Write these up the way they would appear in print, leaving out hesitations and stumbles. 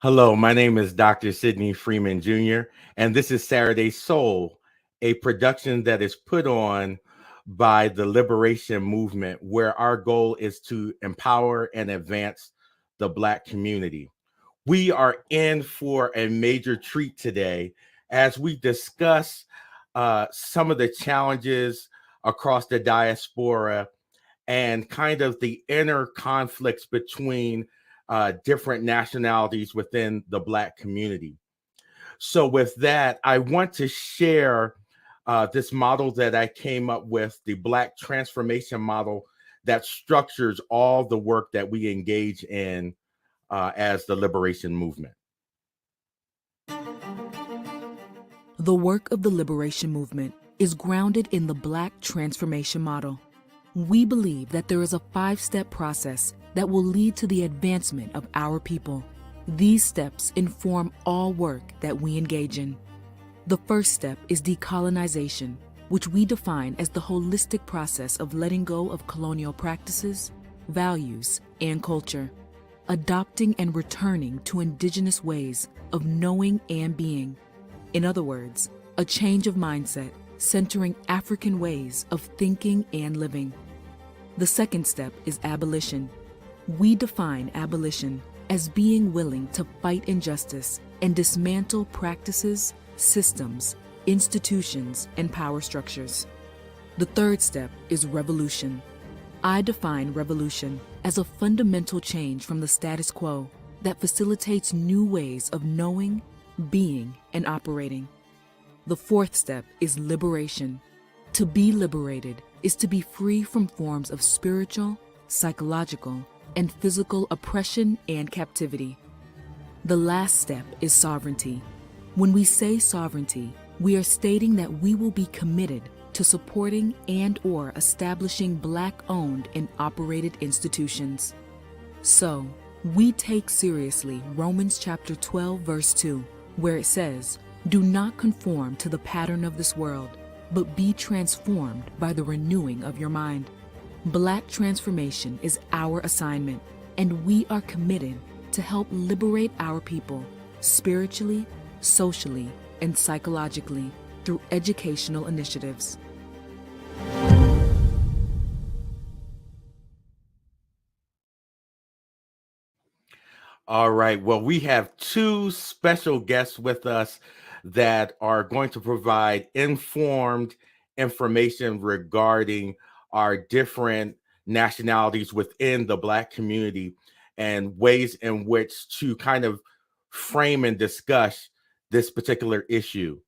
Hello, my name is Dr. Sidney Freeman Jr., and this is Saturday Soul, a production that is put on by the Liberation Movement, where our goal is to empower and advance the Black community. We are in for a major treat today as we discuss some of the challenges across the diaspora and kind of the inner conflicts between different nationalities within the Black community. So with that, I want to share this model that I came up with, the Black transformation model that structures all the work that we engage in as the liberation movement. The work of the liberation movement is grounded in the Black transformation model. We believe that there is a 5-step process that will lead to the advancement of our people. These steps inform all work that we engage in. The first step is decolonization, which we define as the holistic process of letting go of colonial practices, values, and culture, adopting and returning to indigenous ways of knowing and being. In other words, a change of mindset centering African ways of thinking and living. The second step is abolition. We define abolition as being willing to fight injustice and dismantle practices, systems, institutions, and power structures. The third step is revolution. I define revolution as a fundamental change from the status quo that facilitates new ways of knowing, being, and operating. The fourth step is liberation. To be liberated is to be free from forms of spiritual, psychological, and physical oppression and captivity. The last step is sovereignty. When we say sovereignty, we are stating that we will be committed to supporting and/or establishing Black-owned and operated institutions. So, we take seriously Romans chapter 12, verse 2, where it says, "Do not conform to the pattern of this world, but be transformed by the renewing of your mind." Black transformation is our assignment, and we are committed to help liberate our people spiritually, socially, and psychologically through educational initiatives. All right. Well, we have two special guests with us that are going to provide informed information regarding our different nationalities within the Black community and ways in which to kind of frame and discuss this particular issue.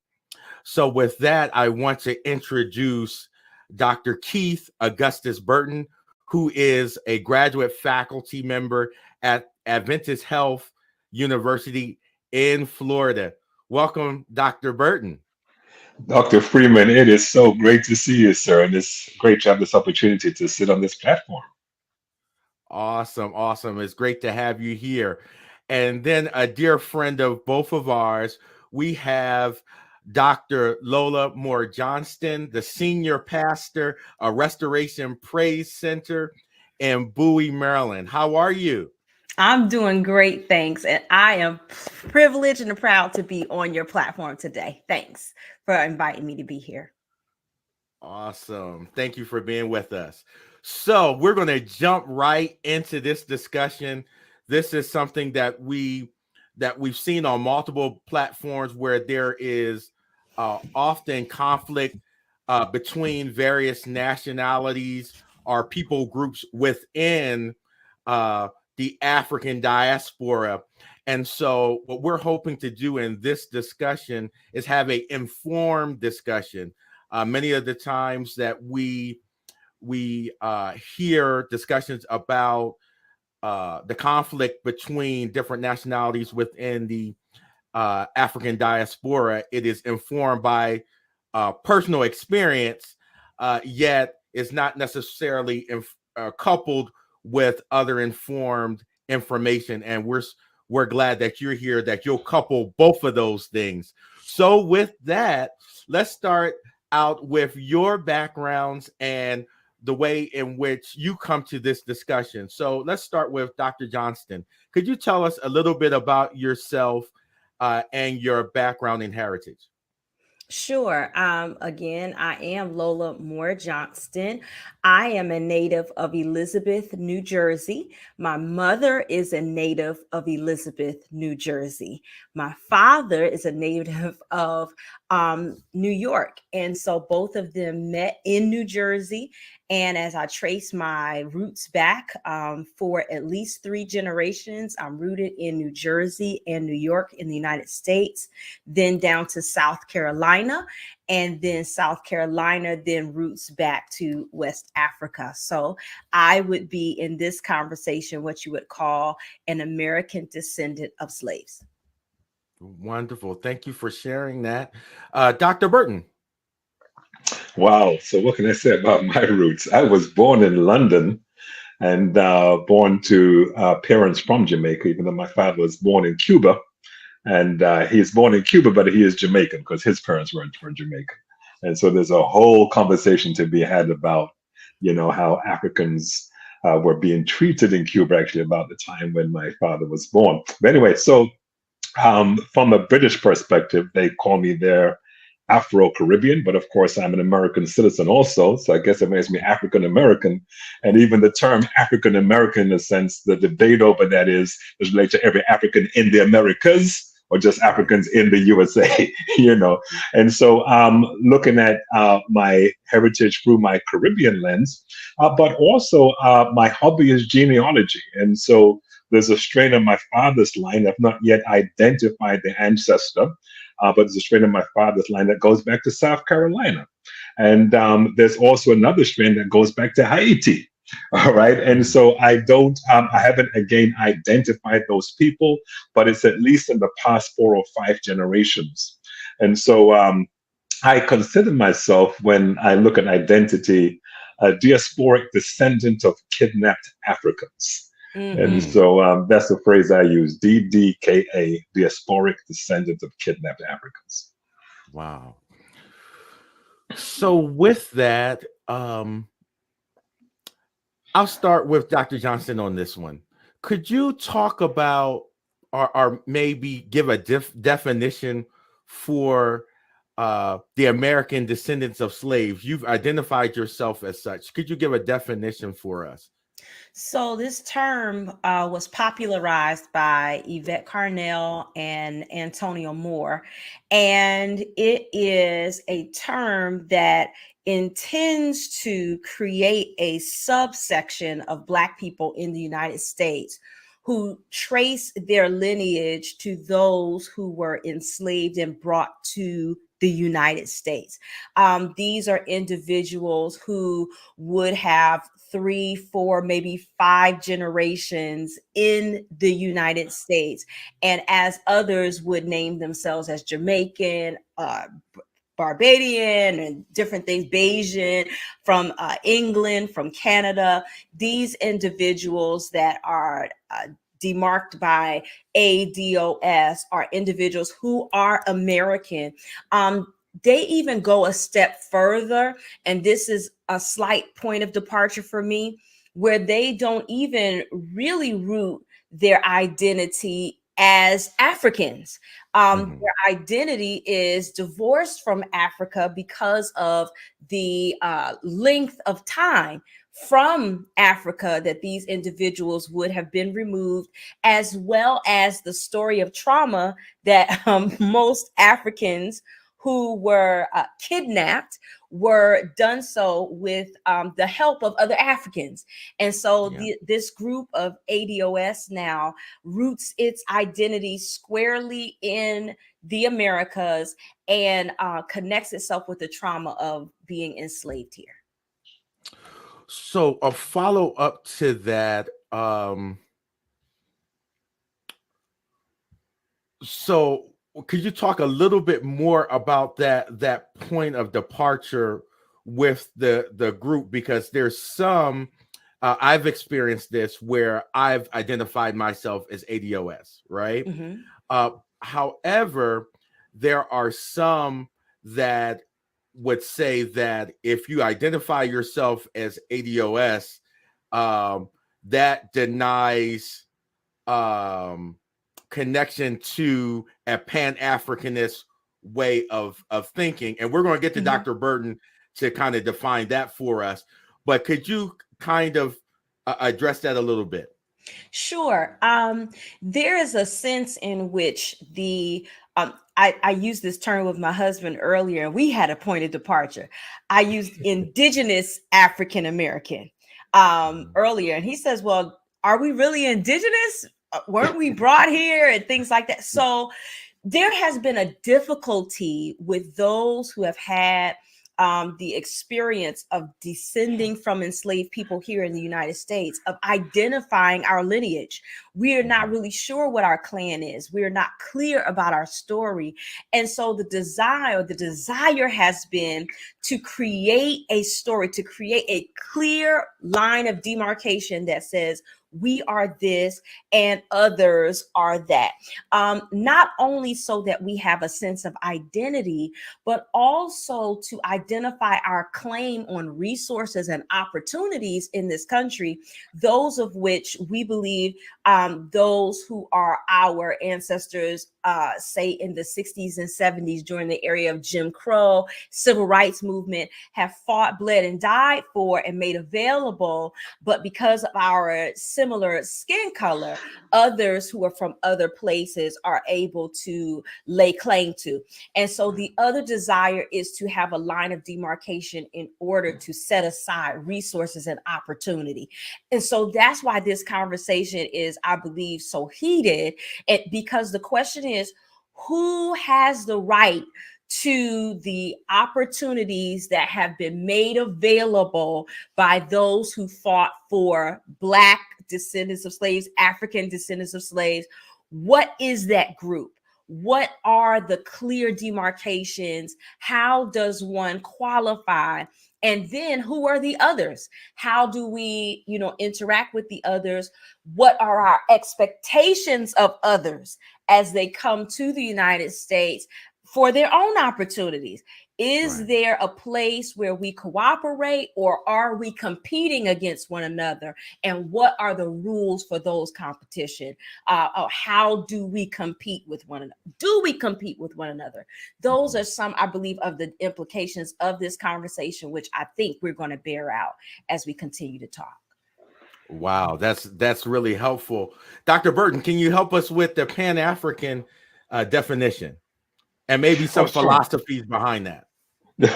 So with that, I want to introduce Dr. Keith Augustus Burton, who is a graduate faculty member at Adventist Health University in Florida. Welcome, Dr. Burton. Dr. Freeman, it is so great to see you, sir, and it's great to have this opportunity to sit on this platform. Awesome, awesome. It's great to have you here. And then a dear friend of both of ours, we have Dr. Lola Moore-Johnston, the senior pastor of Restoration Praise Center in Bowie, Maryland. How are you? I'm doing great, thanks. And I am privileged and proud to be on your platform today. Thanks for inviting me to be here. Awesome. Thank you for being with us. So we're going to jump right into this discussion. This is something that we've seen on multiple platforms where there is often conflict between various nationalities or people groups within the African diaspora. And so what we're hoping to do in this discussion is have an informed discussion. Many of the times that we hear discussions about the conflict between different nationalities within the African diaspora, it is informed by personal experience, yet it's not necessarily coupled with other informed information. And we're glad that you're here, that you'll couple both of those things. So with that, let's start out with your backgrounds and the way in which you come to this discussion. So let's start with Dr. Johnston. Could you tell us a little bit about yourself and your background and heritage? Sure. Again, I am Lola Moore-Johnston. I am a native of Elizabeth, New Jersey. My mother is a native of Elizabeth, New Jersey. My father is a native of New York. And so both of them met in New Jersey. And as I trace my roots back for at least 3 generations, I'm rooted in New Jersey and New York in the United States, then down to South Carolina, and then South Carolina then roots back to West Africa. So I would be in this conversation what you would call an American descendant of slaves. Wonderful. Thank you for sharing that. Dr. Burton. Wow. So what can I say about my roots? I was born in London and born to parents from Jamaica, even though my father was born in Cuba. And he's born in Cuba, but he is Jamaican because his parents were Jamaican. And so there's a whole conversation to be had about, how Africans were being treated in Cuba, actually, about the time when my father was born. But anyway, so from a British perspective, they call me their Afro-Caribbean, but of course I'm an American citizen also, so I guess it makes me African-American. And even the term African-American, in a sense, the debate over that is related to every African in the Americas or just Africans in the USA, And so looking at my heritage through my Caribbean lens, but also my hobby is genealogy. And so there's a strain of my father's line. I've not yet identified the ancestor, but there's a strain of my father's line that goes back to South Carolina. And there's also another strain that goes back to Haiti. All right. And so I haven't again identified those people, but it's at least in the past 4 or 5 generations. And so I consider myself, when I look at identity, a diasporic descendant of kidnapped Africans. Mm-hmm. And so that's the phrase I use, DDKA, diasporic descendant of kidnapped Africans. Wow. So with that, I'll start with Dr. Johnston on this one. Could you talk about or maybe give a definition for the American descendants of slaves? You've identified yourself as such. Could you give a definition for us? So this term was popularized by Yvette Carnell and Antonio Moore, and it is a term that intends to create a subsection of Black people in the United States who trace their lineage to those who were enslaved and brought to the United States. These are individuals who would have 3, 4, maybe 5 generations in the United States. And as others would name themselves as Jamaican, Barbadian, and different things, Bayesian, from England, from Canada, these individuals that are demarked by ADOS are individuals who are American. They even go a step further, and this is a slight point of departure for me, where they don't even really root their identity as Africans. Their identity is divorced from Africa because of the length of time from Africa that these individuals would have been removed, as well as the story of trauma that most Africans who were kidnapped were done so with the help of other Africans. And so this group of ADOS now roots its identity squarely in the Americas and connects itself with the trauma of being enslaved here. So a follow-up to that, so could you talk a little bit more about that point of departure with the group? Because there's some, I've experienced this where I've identified myself as ADOS, right? Mm-hmm. However, there are some that would say that if you identify yourself as ADOS, that denies connection to a Pan-Africanist way of thinking. And we're going to get to Dr. Burton to kind of define that for us. But could you kind of address that a little bit? Sure. There is a sense in which I used this term with my husband earlier, and we had a point of departure. I used indigenous African American earlier, and he says, well, are we really indigenous? Weren't we brought here and things like that? So there has been a difficulty with those who have had the experience of descending from enslaved people here in the United States, of identifying our lineage. We are not really sure what our clan is. We are not clear about our story. And so the desire has been to create a story, to create a clear line of demarcation that says, we are this and others are that. Not only so that we have a sense of identity, but also to identify our claim on resources and opportunities in this country, those of which we believe those who are our ancestors, say in the 60s and 70s during the era of Jim Crow, civil rights movement, have fought, bled, and died for and made available. But because of our similar skin color, others who are from other places are able to lay claim to. And so the other desire is to have a line of demarcation in order to set aside resources and opportunity. And so that's why this conversation is, I believe, so heated. And because the question is, who has the right to the opportunities that have been made available by those who fought for Black descendants of slaves, African descendants of slaves? What is that group? What are the clear demarcations? How does one qualify? And then who are the others? How do we, interact with the others? What are our expectations of others as they come to the United States for their own opportunities? Is there a place where we cooperate, or are we competing against one another? And what are the rules for those competition? How do we compete with one another? Do we compete with one another? Those are some, I believe, of the implications of this conversation, which I think we're going to bear out as we continue to talk. Wow, that's really helpful. Dr. Burton, can you help us with the Pan-African definition and maybe some philosophies behind that?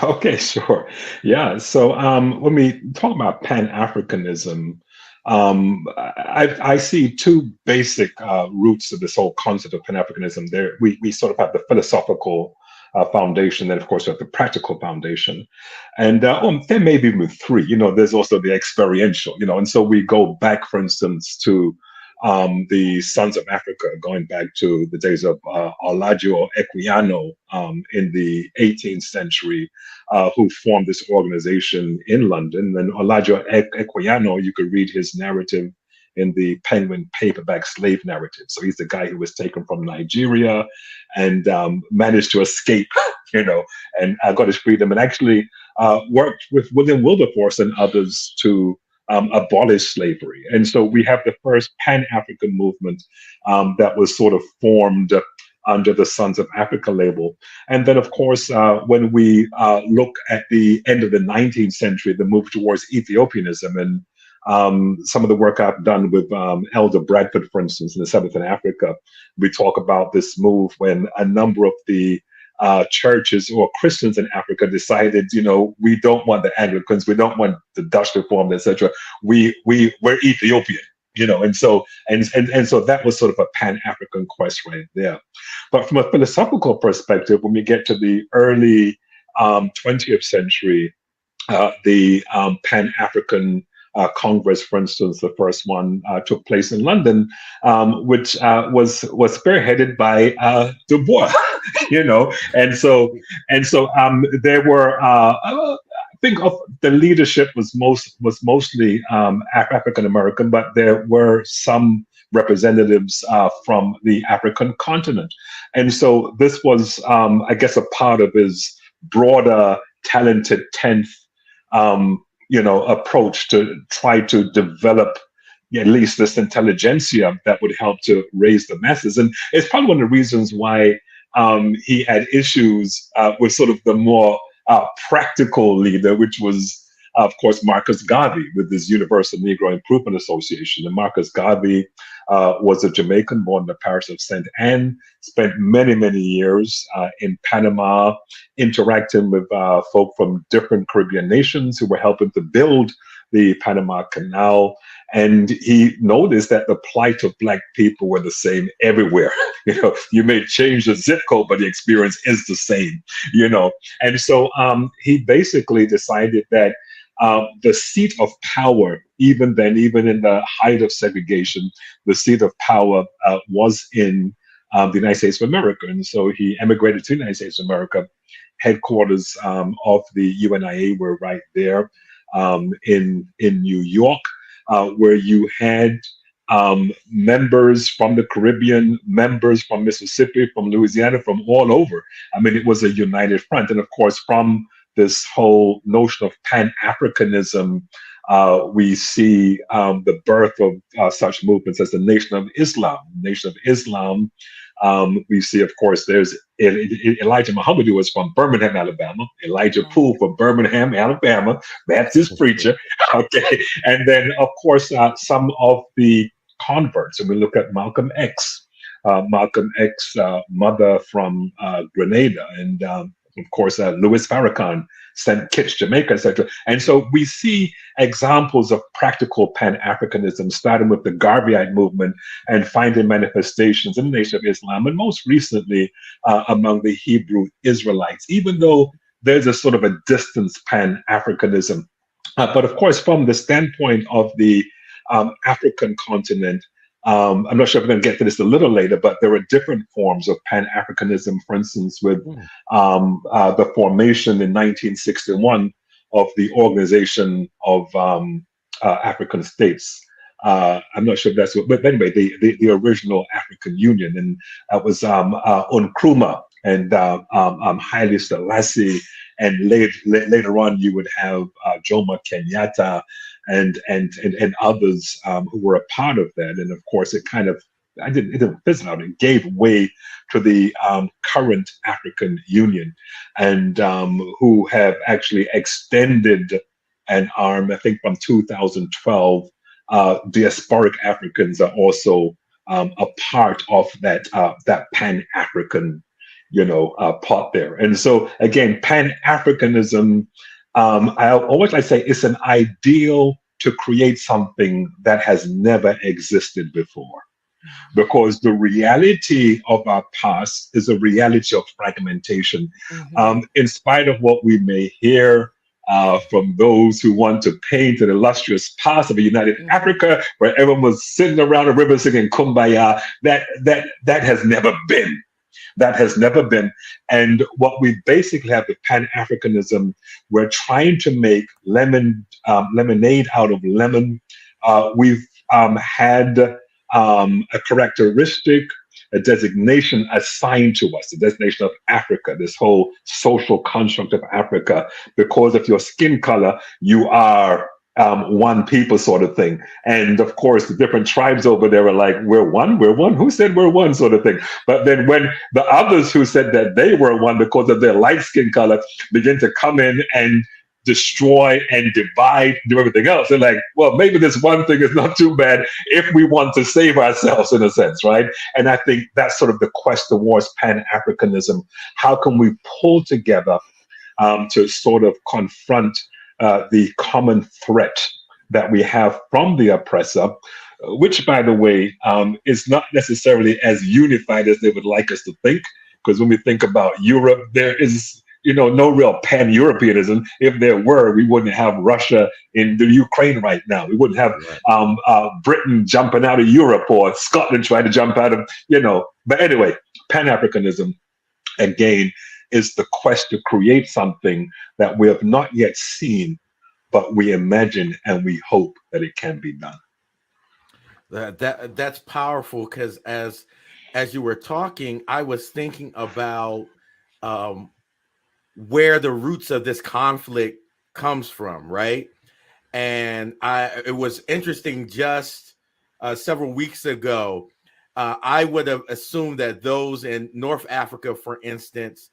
Okay, sure. Yeah. So when we talk about Pan-Africanism, I see two basic roots of this whole concept of Pan-Africanism. There, we sort of have the philosophical foundation, and of course, we have the practical foundation, and there may be even three. There's also the experiential. And so we go back, for instance, to the Sons of Africa, going back to the days of Olajuwon Equiano in the 18th century, who formed this organization in London. And Olajuwon Equiano, you could read his narrative in the Penguin paperback Slave Narrative. So he's the guy who was taken from Nigeria and managed to escape, and got his freedom, and actually worked with William Wilberforce and others to abolish slavery. And so we have the first Pan-African movement that was sort of formed under the Sons of Africa label. And then, of course, when we look at the end of the 19th century, the move towards Ethiopianism, and some of the work I've done with Elder Bradford, for instance, in the Seventh in Africa, we talk about this move when a number of the churches or Christians in Africa decided, we don't want the Anglicans, we don't want the Dutch Reformed, etc. We're Ethiopian, and so that was sort of a Pan-African quest right there. But from a philosophical perspective, when we get to the early 20th century, the Pan-African Congress, for instance, the first one took place in London, which was spearheaded by Du Bois, and so there were. I think of the leadership was mostly African American, but there were some representatives from the African continent, and so this was, I guess, a part of his broader talented 10th, approach to try to develop at least this intelligentsia that would help to raise the masses. And it's probably one of the reasons why he had issues with sort of the more practical leader, which was, of course, Marcus Garvey with his Universal Negro Improvement Association. And Marcus Garvey was a Jamaican born in the parish of St. Anne, spent many, many years in Panama, interacting with folk from different Caribbean nations who were helping to build the Panama Canal. And he noticed that the plight of Black people were the same everywhere. You may change the zip code, but the experience is the same, And so he basically decided that the seat of power, even then, even in the height of segregation, the seat of power was in the United States of America. And so he emigrated to the United States of America. Headquarters of the UNIA were right there in New York, where you had members from the Caribbean, members from Mississippi, from Louisiana, from all over. I mean, it was a united front. And of course, from this whole notion of Pan-Africanism, we see the birth of such movements as the Nation of Islam. Nation of Islam. We see, of course, there's Elijah Muhammad, who was from Birmingham, Alabama. Elijah Poole from Birmingham, Alabama, Baptist preacher. Okay, and then, of course, some of the converts. And we look at Malcolm X. Malcolm X, mother from Grenada, and of course, Louis Farrakhan, St. Kitts, Jamaica, etc. And so we see examples of practical Pan-Africanism, starting with the Garveyite movement and finding manifestations in the Nation of Islam, and most recently among the Hebrew Israelites, even though there's a sort of a distance Pan-Africanism. But of course, from the standpoint of the African continent, I'm not sure if we're going to get to this a little later, but there are different forms of Pan-Africanism, for instance, with the formation in 1961 of the Organization of African States. I'm not sure if that's what, but anyway, the original African Union, and that was Nkrumah and Haile Selassie, and later on you would have Jomo Kenyatta and others who were a part of that. And of course, it didn't fizzle out. It gave way to the current African Union, and who have actually extended an arm. I think from 2012, diasporic Africans are also a part of that Pan-African, part there. And so again, Pan-Africanism, I always like to say, it's an ideal to create something that has never existed before. Because the reality of our past is a reality of fragmentation. In spite of what we may hear from those who want to paint an illustrious past of a united Africa, where everyone was sitting around a river singing Kumbaya, that has never been. That has never been. And what we basically have with Pan-Africanism, we're trying to make lemonade out of lemon. We've had a characteristic, a designation assigned to us, the designation of Africa, this whole social construct of Africa. Because of your skin color, you are one people sort of thing. And of course, the different tribes over there are like, we're one? Who said we're one sort of thing? But then when the others who said that they were one because of their light skin color begin to come in and destroy and divide, do everything else, they're like, well, maybe this one thing is not too bad if we want to save ourselves, in a sense, right? And I think that's sort of the quest towards Pan-Africanism. How can we pull together to sort of confront the common threat that we have from the oppressor, which, by the way, is not necessarily as unified as they would like us to think. Because when we think about Europe, there is, no real pan-Europeanism. If there were, we wouldn't have Russia in the Ukraine right now. We wouldn't have Britain jumping out of Europe or Scotland trying to jump out of, But anyway, Pan-Africanism, again, is the quest to create something that we have not yet seen, but we imagine and we hope that it can be done. That's powerful, because as you were talking, I was thinking about where the roots of this conflict comes from, right? And it was interesting just several weeks ago. I would have assumed that those in North Africa, for instance,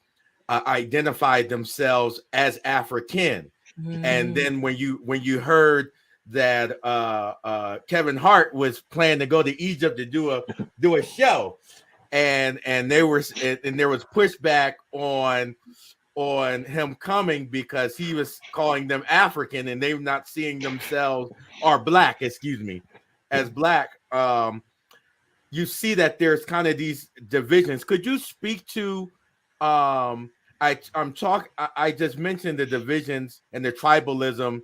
identified themselves as African. And then when you heard that Kevin Hart was planning to go to Egypt to do a show, and there was pushback on him coming because he was calling them African and they're not seeing themselves, or black, excuse me, as black. You see that there's kind of these divisions. Could you speak to I just mentioned the divisions and the tribalism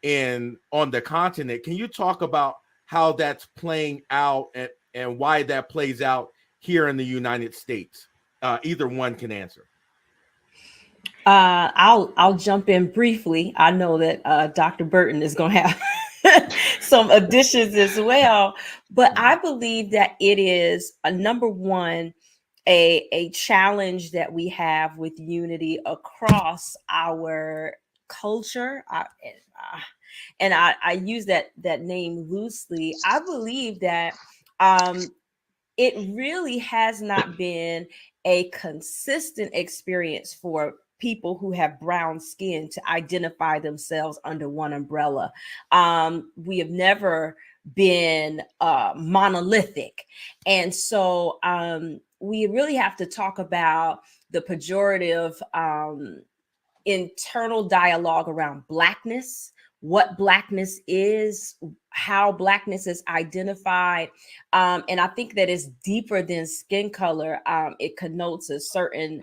on the continent. Can you talk about how that's playing out and why that plays out here in the United States? Either one can answer. I'll jump in briefly. I know that Dr. Burton is going to have some additions as well, but I believe that it is number one, a challenge that we have with unity across our culture. And I use that name loosely. I believe that it really has not been a consistent experience for people who have brown skin to identify themselves under one umbrella. We have never been monolithic. And so we really have to talk about the pejorative internal dialogue around Blackness, what Blackness is, how Blackness is identified. And I think that is deeper than skin color. It connotes a certain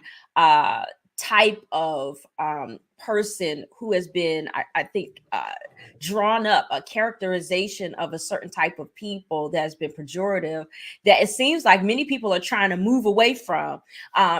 type of person who has been, I think, drawn up a characterization of a certain type of people that has been pejorative, that it seems like many people are trying to move away from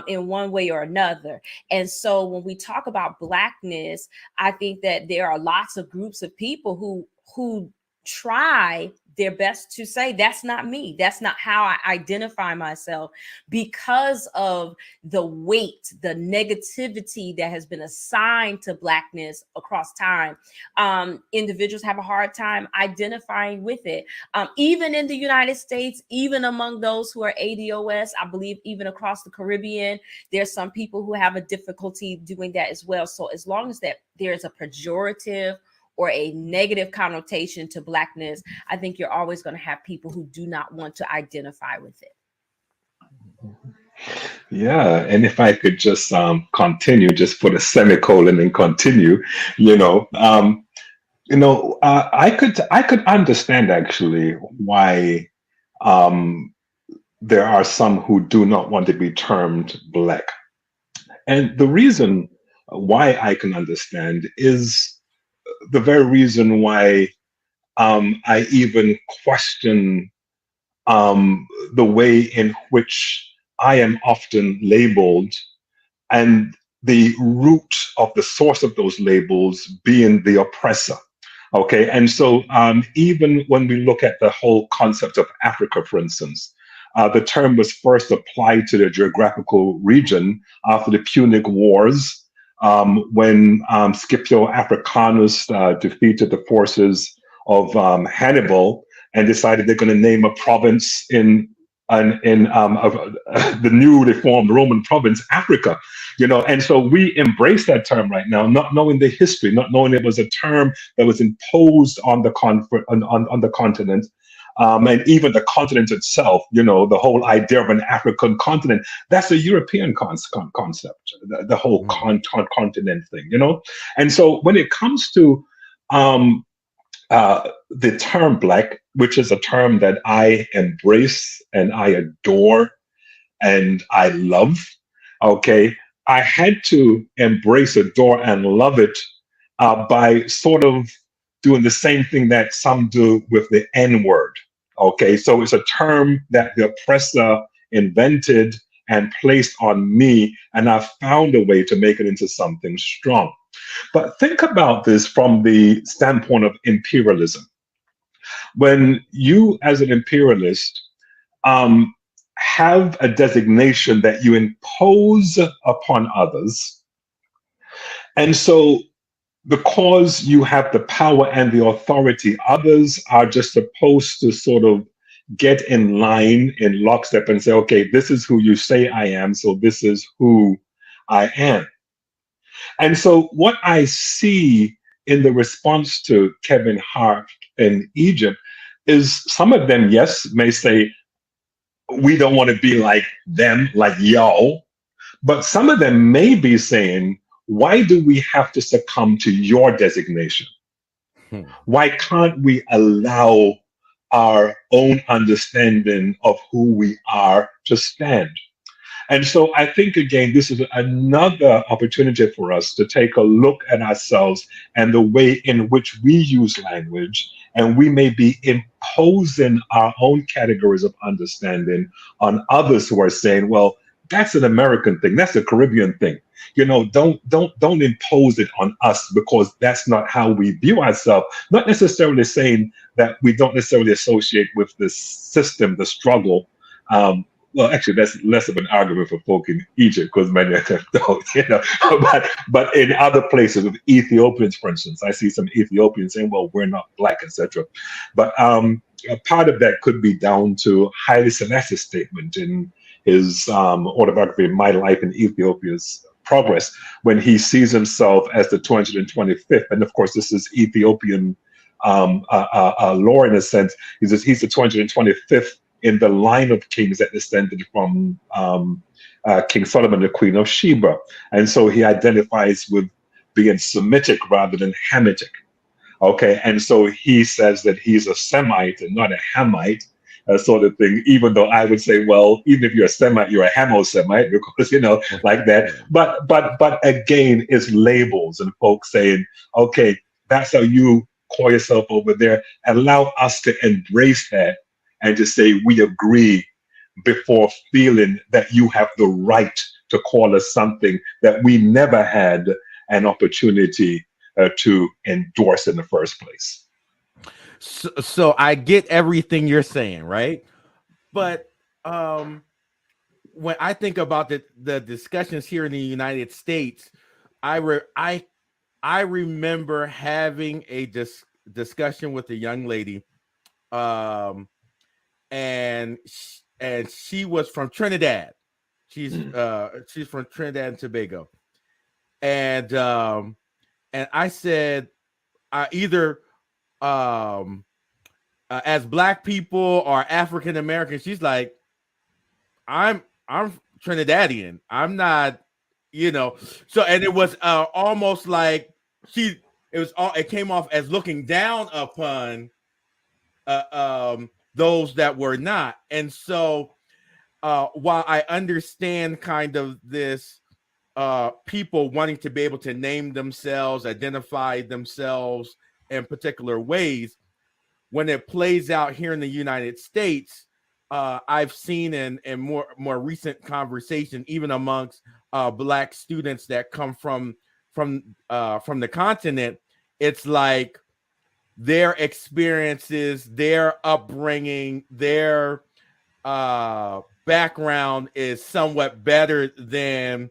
in one way or another. And so when we talk about Blackness, I think that there are lots of groups of people who try their best to say, that's not me. That's not how I identify myself, because of the weight, the negativity that has been assigned to Blackness across time. Individuals have a hard time identifying with it. Even in the United States, even among those who are ADOS, I believe even across the Caribbean, there's some people who have a difficulty doing that as well. So as long as that there's a pejorative or a negative connotation to Blackness, I think you're always going to have people who do not want to identify with it. Yeah, and if I could just continue, just put a semicolon and continue, I could understand actually why there are some who do not want to be termed Black. And the reason why I can understand is the very reason why I even question the way in which I am often labeled, and the root of the source of those labels being the oppressor. Okay, and so even when we look at the whole concept of Africa, for instance, the term was first applied to the geographical region after the Punic Wars, when Scipio Africanus defeated the forces of Hannibal and decided they're going to name a province in the newly formed Roman province, Africa, and so we embrace that term right now, not knowing the history, not knowing it was a term that was imposed on the continent. And even the continent itself, the whole idea of an African continent, that's a European concept, the whole continent thing, And so when it comes to the term Black, which is a term that I embrace and I adore and I love, okay, I had to embrace, adore, and love it by sort of doing the same thing that some do with the N-word. Okay, so it's a term that the oppressor invented and placed on me, and I found a way to make it into something strong. But think about this from the standpoint of imperialism. When you, as an imperialist, have a designation that you impose upon others, And so, because you have the power and the authority, others are just supposed to sort of get in line in lockstep and say, okay, this is who you say I am, so this is who I am. And so, what I see in the response to Kevin Hart in Egypt is some of them, yes, may say, we don't want to be like them, like y'all. But some of them may be saying, why do we have to succumb to your designation? Why can't we allow our own understanding of who we are to stand? And so I think, again, this is another opportunity for us to take a look at ourselves and the way in which we use language. And we may be imposing our own categories of understanding on others who are saying, well, that's an American thing. That's a Caribbean thing. You know, don't impose it on us because that's not how we view ourselves. Not necessarily saying that we don't necessarily associate with the system, the struggle. Well, actually, that's less of an argument for folk in Egypt because many of them don't, you know. But in other places, with Ethiopians, for instance, I see some Ethiopians saying, "Well, we're not black," etc. But a part of that could be down to Haile Selassie's statement in his autobiography, "My Life in Ethiopia's Progress," when he sees himself as the 225th, and of course, this is Ethiopian lore in a sense. He says he's the 225th in the line of kings that descended from King Solomon, the Queen of Sheba. And so he identifies with being Semitic rather than Hamitic. Okay, and so he says that he's a Semite and not a Hamite, sort of thing, even though I would say, well, even if you're a Semite, you're a Hamo-Semite, because, you know, like that. But again, it's labels and folks saying, okay, that's how you call yourself over there. Allow us to embrace that and to say we agree before feeling that you have the right to call us something that we never had an opportunity to endorse in the first place. So I get everything you're saying, right? But when I think about the discussions here in the United States, I remember having a discussion with a young lady, and she was from Trinidad. She's from Trinidad and Tobago, and I said, either as Black people or African American. She's like, I'm Trinidadian. I'm not, you know. So, and it was almost like it came off as looking down upon those that were not. And so while I understand kind of this people wanting to be able to name themselves, identify themselves in particular ways, when it plays out here in the United States, I've seen in more recent conversation, even amongst Black students that come from the continent, it's like their experiences, their upbringing, their background is somewhat better than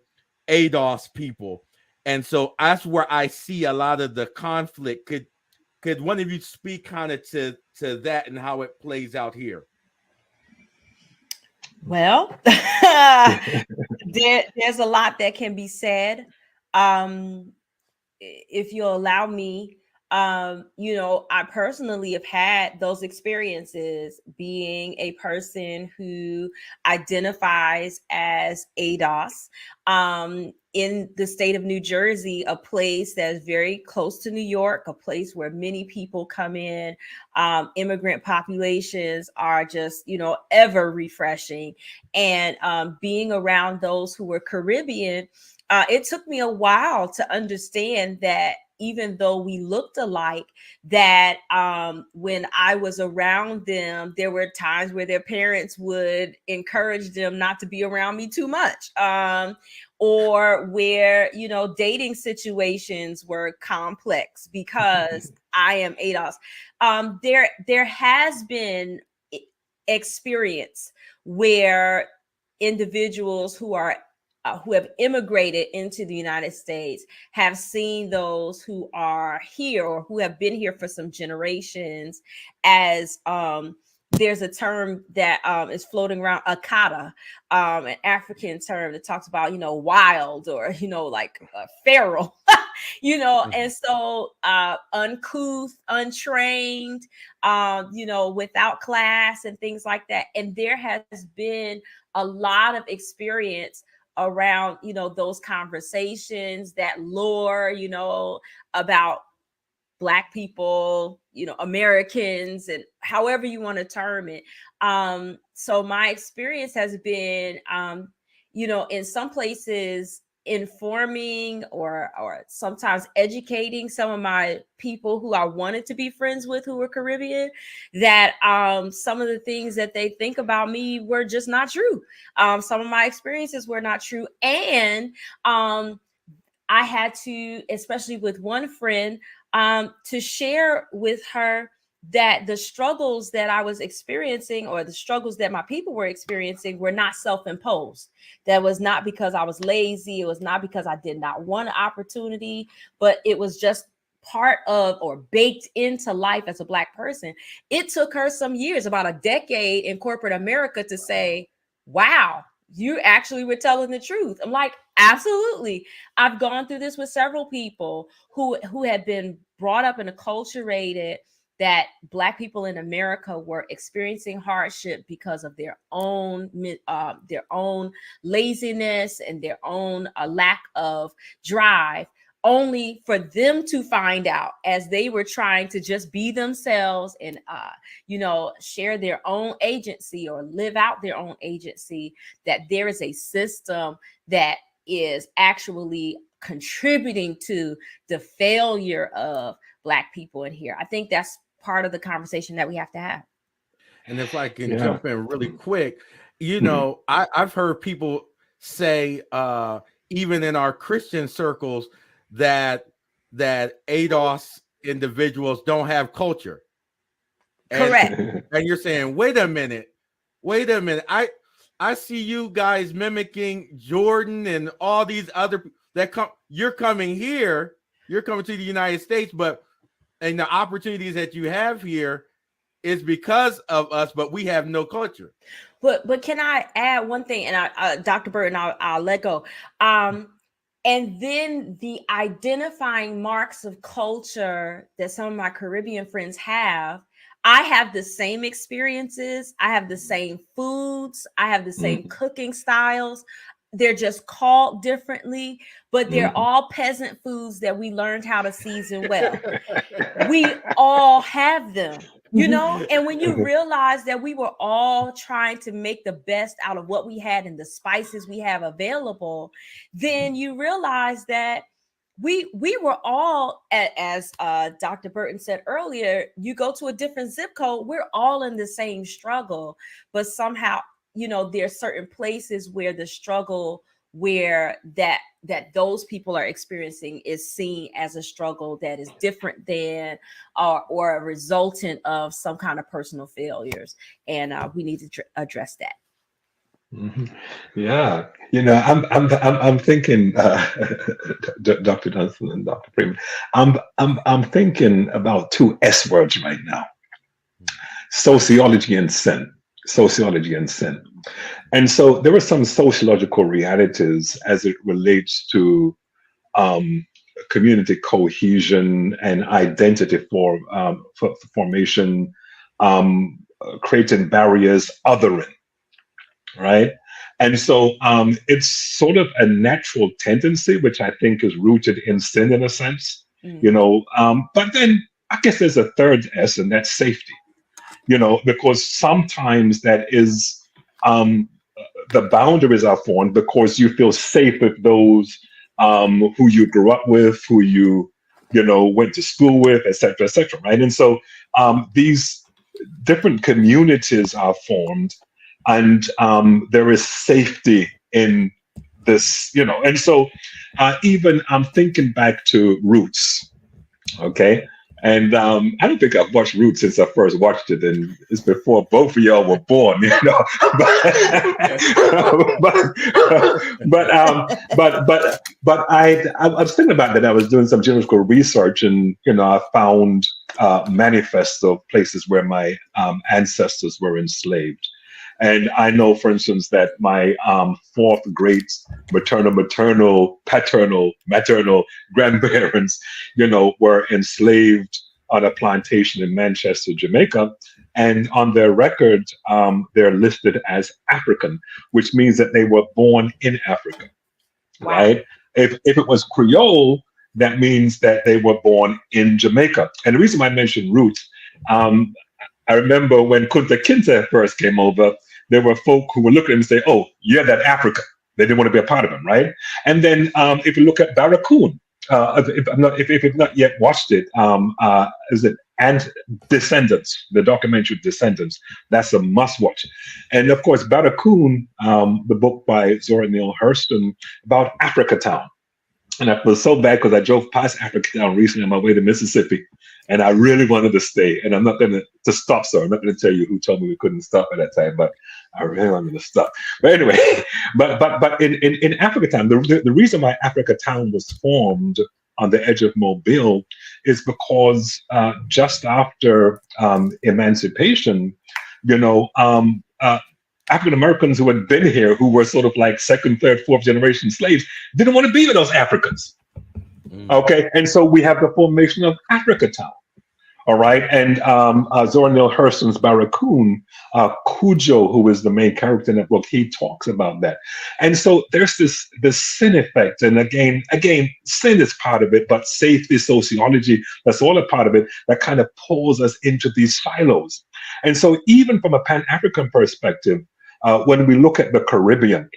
ADOS people. And so that's where I see a lot of the conflict. Could one of you speak kind of to that and how it plays out here? Well, there's a lot that can be said. If you'll allow me, you know, I personally have had those experiences being a person who identifies as ADOS in the state of New Jersey, a place that's very close to New York, a place where many people come in. Immigrant populations are just, you know, ever refreshing. And being around those who were Caribbean, it took me a while to understand that even though we looked alike, that when I was around them, there were times where their parents would encourage them not to be around me too much, or where, you know, dating situations were complex because I am ADOS. There has been experience where individuals who are who have immigrated into the United States have seen those who are here or who have been here for some generations as there's a term that is floating around, akata, an African term that talks about, wild or, like feral, and so uncouth, untrained, without class and things like that. And there has been a lot of experience around, those conversations, that lore, about Black people, Americans, and however you want to term it. So my experience has been, in some places informing or sometimes educating some of my people who I wanted to be friends with who were Caribbean, that some of the things that they think about me were just not true. Some of my experiences were not true. And I had to, especially with one friend, to share with her that the struggles that I was experiencing, or the struggles that my people were experiencing, were not self-imposed. That was not because I was lazy. It was not because I did not want an opportunity, but it was just part of or baked into life as a Black person. It took her some years, about a decade in corporate America, to say, wow, you actually were telling the truth. I'm like, absolutely. I've gone through this with several people who had been brought up and acculturated that Black people in America were experiencing hardship because of their own laziness and their own lack of drive, only for them to find out as they were trying to just be themselves and, share their own agency or live out their own agency, that there is a system that is actually contributing to the failure of Black people in here. I think that's part of the conversation that we have to have. And if I can jump in really quick, I've heard people say, even in our Christian circles, that ADOS individuals don't have culture. Correct. And you're saying, wait a minute. I see you guys mimicking Jordan and all these other that come. You're coming here. You're coming to the United States, and the opportunities that you have here is because of us, but we have no culture. But can I add one thing? And Dr. Burton, I'll let go. And then the identifying marks of culture that some of my Caribbean friends have. I have the same experiences. I have the same foods. I have the same cooking styles. They're just called differently, but they're all peasant foods that we learned how to season well. We all have them, and when you realize that we were all trying to make the best out of what we had and the spices we have available, then you realize that we were all, as Dr. Burton said earlier, you go to a different zip code, we're all in the same struggle, but somehow, there are certain places where the struggle where that those people are experiencing is seen as a struggle that is different than or a resultant of some kind of personal failures, and we need to address that. Yeah, I'm thinking, Dr. Dunstan and Dr. Freeman, I'm thinking about two S words right now: sociology and sin. Sociology and sin. And so there are some sociological realities as it relates to community cohesion and identity for formation, creating barriers, othering, right? And so it's sort of a natural tendency, which I think is rooted in sin in a sense, but then I guess there's a third S, and that's safety. Because sometimes that is the boundaries are formed because you feel safe with those who you grew up with, who you went to school with, et cetera, right? And so these different communities are formed, and there is safety in this, and so even I'm thinking back to roots, okay? And I don't think I've watched Roots since I first watched it, and it's before both of y'all were born, you know. But I was thinking about that. I was doing some genealogical research, and you know, I found manifests of places where my ancestors were enslaved. And I know, for instance, that my fourth great maternal, paternal, maternal grandparents, you know, were enslaved on a plantation in Manchester, Jamaica. And on their record, they're listed as African, which means that they were born in Africa, right? If it was Creole, that means that they were born in Jamaica. And the reason I mentioned roots, I remember when Kunta Kinte first came over, there were folk who were looking at him and say, "Oh, you're that Africa." They didn't want to be a part of him, right? And then if you look at Barracoon, if you've not yet watched it, is it and Descendants, the documentary Descendants? That's a must-watch. And of course, Barracoon, the book by Zora Neale Hurston about Africa Town. And I was so bad because I drove past Africa Town recently on my way to Mississippi, and I really wanted to stay. And I'm not going to stop, sir. I'm not going to tell you who told me we couldn't stop at that time, but I really wanted to stop. But anyway, but in Africa Town, the reason why Africa Town was formed on the edge of Mobile is because just after emancipation, you know, African Americans who had been here, who were sort of like second, third, fourth generation slaves, didn't want to be with those Africans. Okay, and so we have the formation of Africa Town. All right, and Zora Neale Hurston's Barracoon, Cujo, who is the main character in that book, he talks about that. And so there's this sin effect, and again, sin is part of it, but safety, sociology, that's all a part of it, that kind of pulls us into these silos. And so even from a Pan-African perspective, when we look at the Caribbean,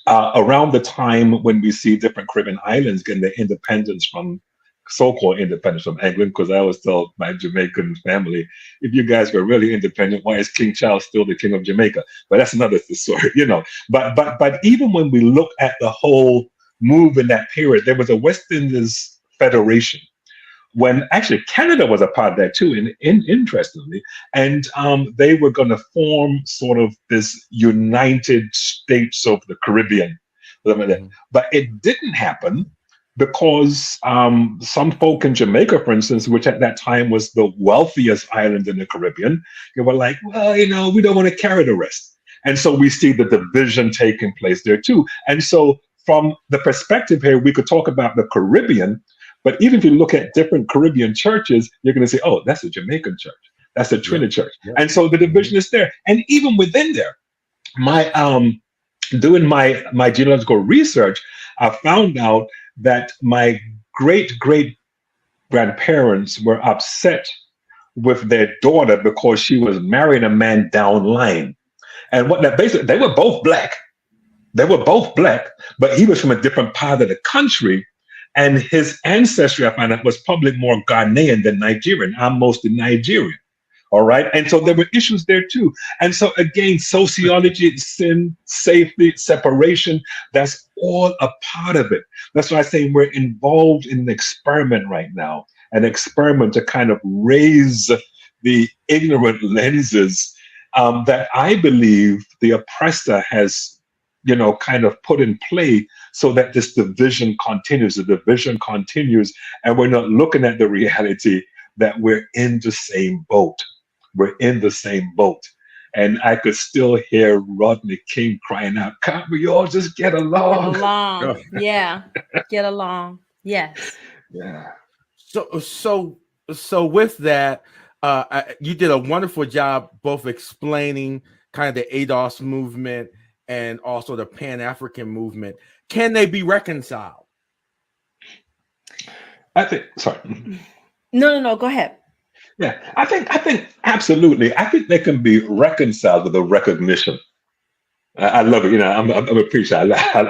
around the time when we see different Caribbean islands getting their independence from so-called independence from England, because I always tell my Jamaican family, if you guys were really independent, why is King Charles still the king of Jamaica? But that's another story, you know. But even when we look at the whole move in that period, there was a West Indies Federation, when actually Canada was a part of that too, interestingly, and they were going to form sort of this United States of the Caribbean. But it didn't happen because some folk in Jamaica, for instance, which at that time was the wealthiest island in the Caribbean, they were like, well, you know, we don't want to carry the rest. And so we see the division taking place there too. And so from the perspective here, we could talk about the Caribbean, but even if you look at different Caribbean churches, you're going to say, oh, that's a Jamaican church. That's a Trinity church. Yeah. And so the division is there. And even within there, doing my genealogical research, I found out that my great-great-grandparents were upset with their daughter because she was marrying a man down line. And what that basically, they were both black. They were both black, but he was from a different part of the country. And his ancestry, I found out, was probably more Ghanaian than Nigerian. I'm mostly Nigerian. All right. And so there were issues there too. And so again, sociology, sin, safety, separation, that's all a part of it. That's why I say we're involved in an experiment right now, an experiment to kind of raise the ignorant lenses that I believe the oppressor has, you know, kind of put in play so that this division continues. The division continues, and we're not looking at the reality that we're in the same boat. We're in the same boat. And I could still hear Rodney King crying out, can't we all just get along? Get along. Yeah. Get along. Yes. Yeah. So with that, you did a wonderful job both explaining kind of the ADOS movement and also the Pan-African movement. Can they be reconciled? I think, sorry. No, go ahead. Yeah, I think absolutely. I think they can be reconciled with a recognition. I love it. You know, I'm a preacher. I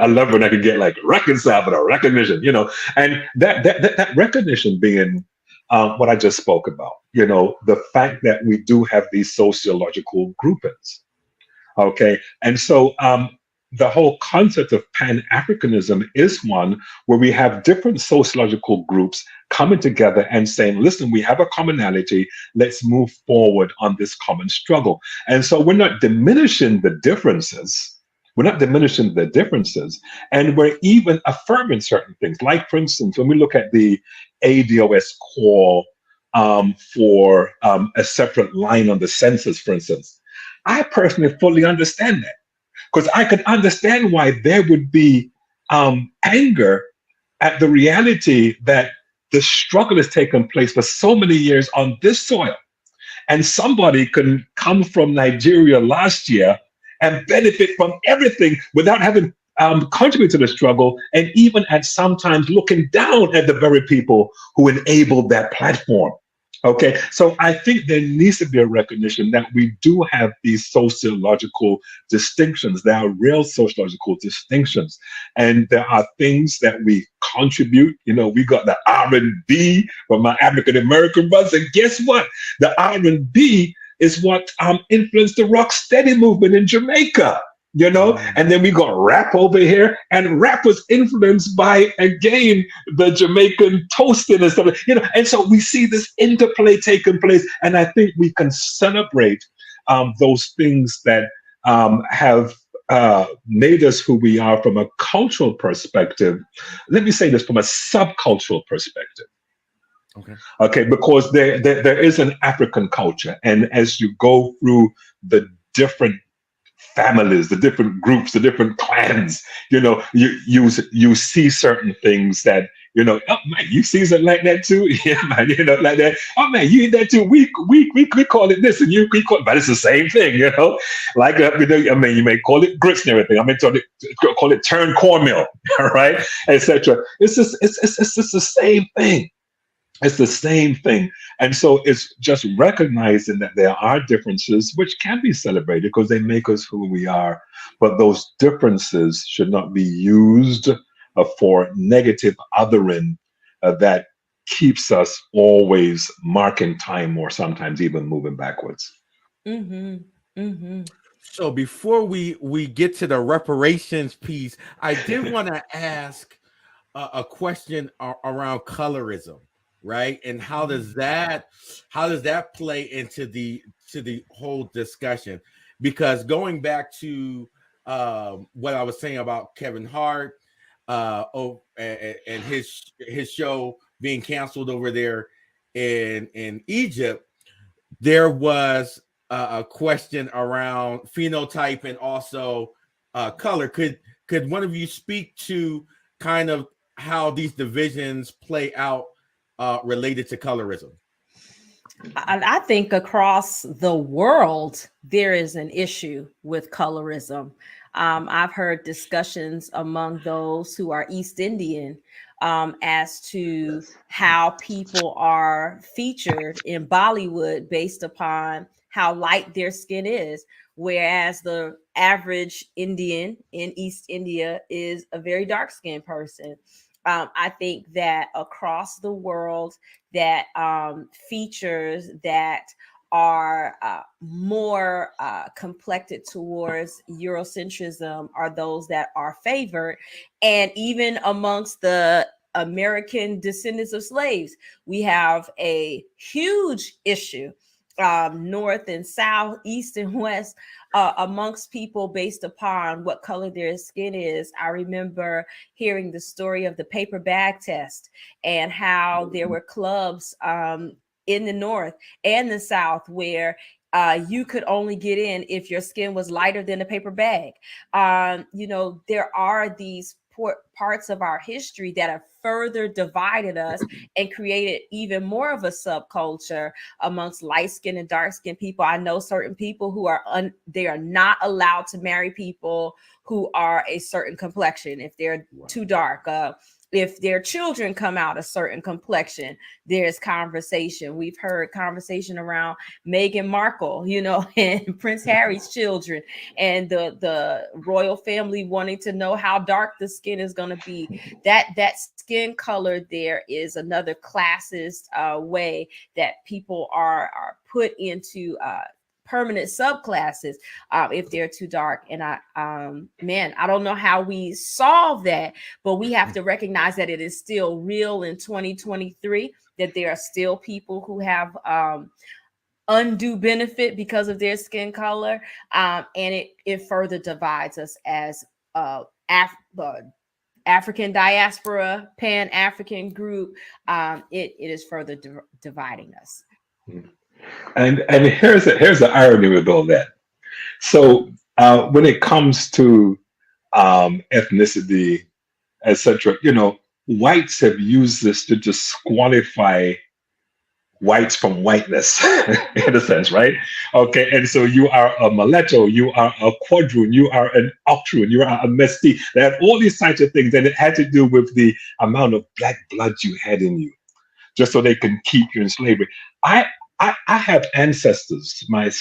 love when I can get like reconciled with a recognition, you know, and that recognition being what I just spoke about, you know, the fact that we do have these sociological groupings. Okay. And so the whole concept of Pan-Africanism is one where we have different sociological groups coming together and saying, listen, we have a commonality, let's move forward on this common struggle. And so we're not diminishing the differences. We're not diminishing the differences, and we're even affirming certain things. Like, for instance, when we look at the ADOS call for a separate line on the census, for instance, I personally fully understand that, because I could understand why there would be anger at the reality that the struggle has taken place for so many years on this soil. And somebody can come from Nigeria last year and benefit from everything without having contributed to the struggle, and even at sometimes looking down at the very people who enabled that platform. Okay, so I think there needs to be a recognition that we do have these sociological distinctions. There are real sociological distinctions, and there are things that we contribute. You know, we got the R&B from my African American brothers, and guess what? The R&B is what influenced the rock steady movement in Jamaica. You know, and then we got rap over here, and rap was influenced by, again, the Jamaican toasting and stuff, you know, and so we see this interplay taking place, and I think we can celebrate those things that have made us who we are from a cultural perspective. Let me say this, from a subcultural perspective. Okay, because there is an African culture, and as you go through the different families, the different groups, the different clans, you know, you see certain things that, you know, oh man, you see something like that too? Yeah, man, you know, like that. Oh man, you eat that too? We call it this, and we call it, but it's the same thing, you know. Like, you know, I mean, you may call it grits and everything. I mean, call it turned cornmeal, right, etc. It's just the same thing. It's the same thing. And so it's just recognizing that there are differences which can be celebrated because they make us who we are. But those differences should not be used for negative othering that keeps us always marking time, or sometimes even moving backwards. Mm-hmm. Mm-hmm. So before we get to the reparations piece, I did want to ask a question around colorism. Right, and how does that play into the whole discussion? Because going back to what I was saying about Kevin Hart and his show being canceled over there in Egypt, there was a question around phenotype and also color. Could one of you speak to kind of how these divisions play out related to colorism? I think across the world, there is an issue with colorism. I've heard discussions among those who are East Indian as to how people are featured in Bollywood based upon how light their skin is, whereas the average Indian in East India is a very dark-skinned person. I think that across the world, that features that are more complected towards Eurocentrism are those that are favored. And even amongst the American descendants of slaves, we have a huge issue, north and south, east and west, amongst people based upon what color their skin is. I remember hearing the story of the paper bag test and how there were clubs in the north and the south where you could only get in if your skin was lighter than a paper bag. You know, there are these parts of our history that have further divided us and created even more of a subculture amongst light-skinned and dark-skinned people. I know certain people who are they are not allowed to marry people who are a certain complexion if they're too dark. If their children come out a certain complexion, there's conversation. We've heard conversation around Meghan Markle, you know, and Prince Harry's children, and the royal family wanting to know how dark the skin is going to be. That skin color there is another classist way that people are put into permanent subclasses if they're too dark. And I don't know how we solve that, but we have to recognize that it is still real in 2023, that there are still people who have undue benefit because of their skin color, and it further divides us as African diaspora, Pan-African group. It is further dividing us. And here's the irony with all that. So when it comes to ethnicity, etc., whites have used this to disqualify whites from whiteness, in a sense, right? Okay, and so you are a mulatto, you are a quadroon, you are an octoroon, you are a mestiz. They had all these types of things, and it had to do with the amount of black blood you had in you, just so they can keep you in slavery. I have ancestors, my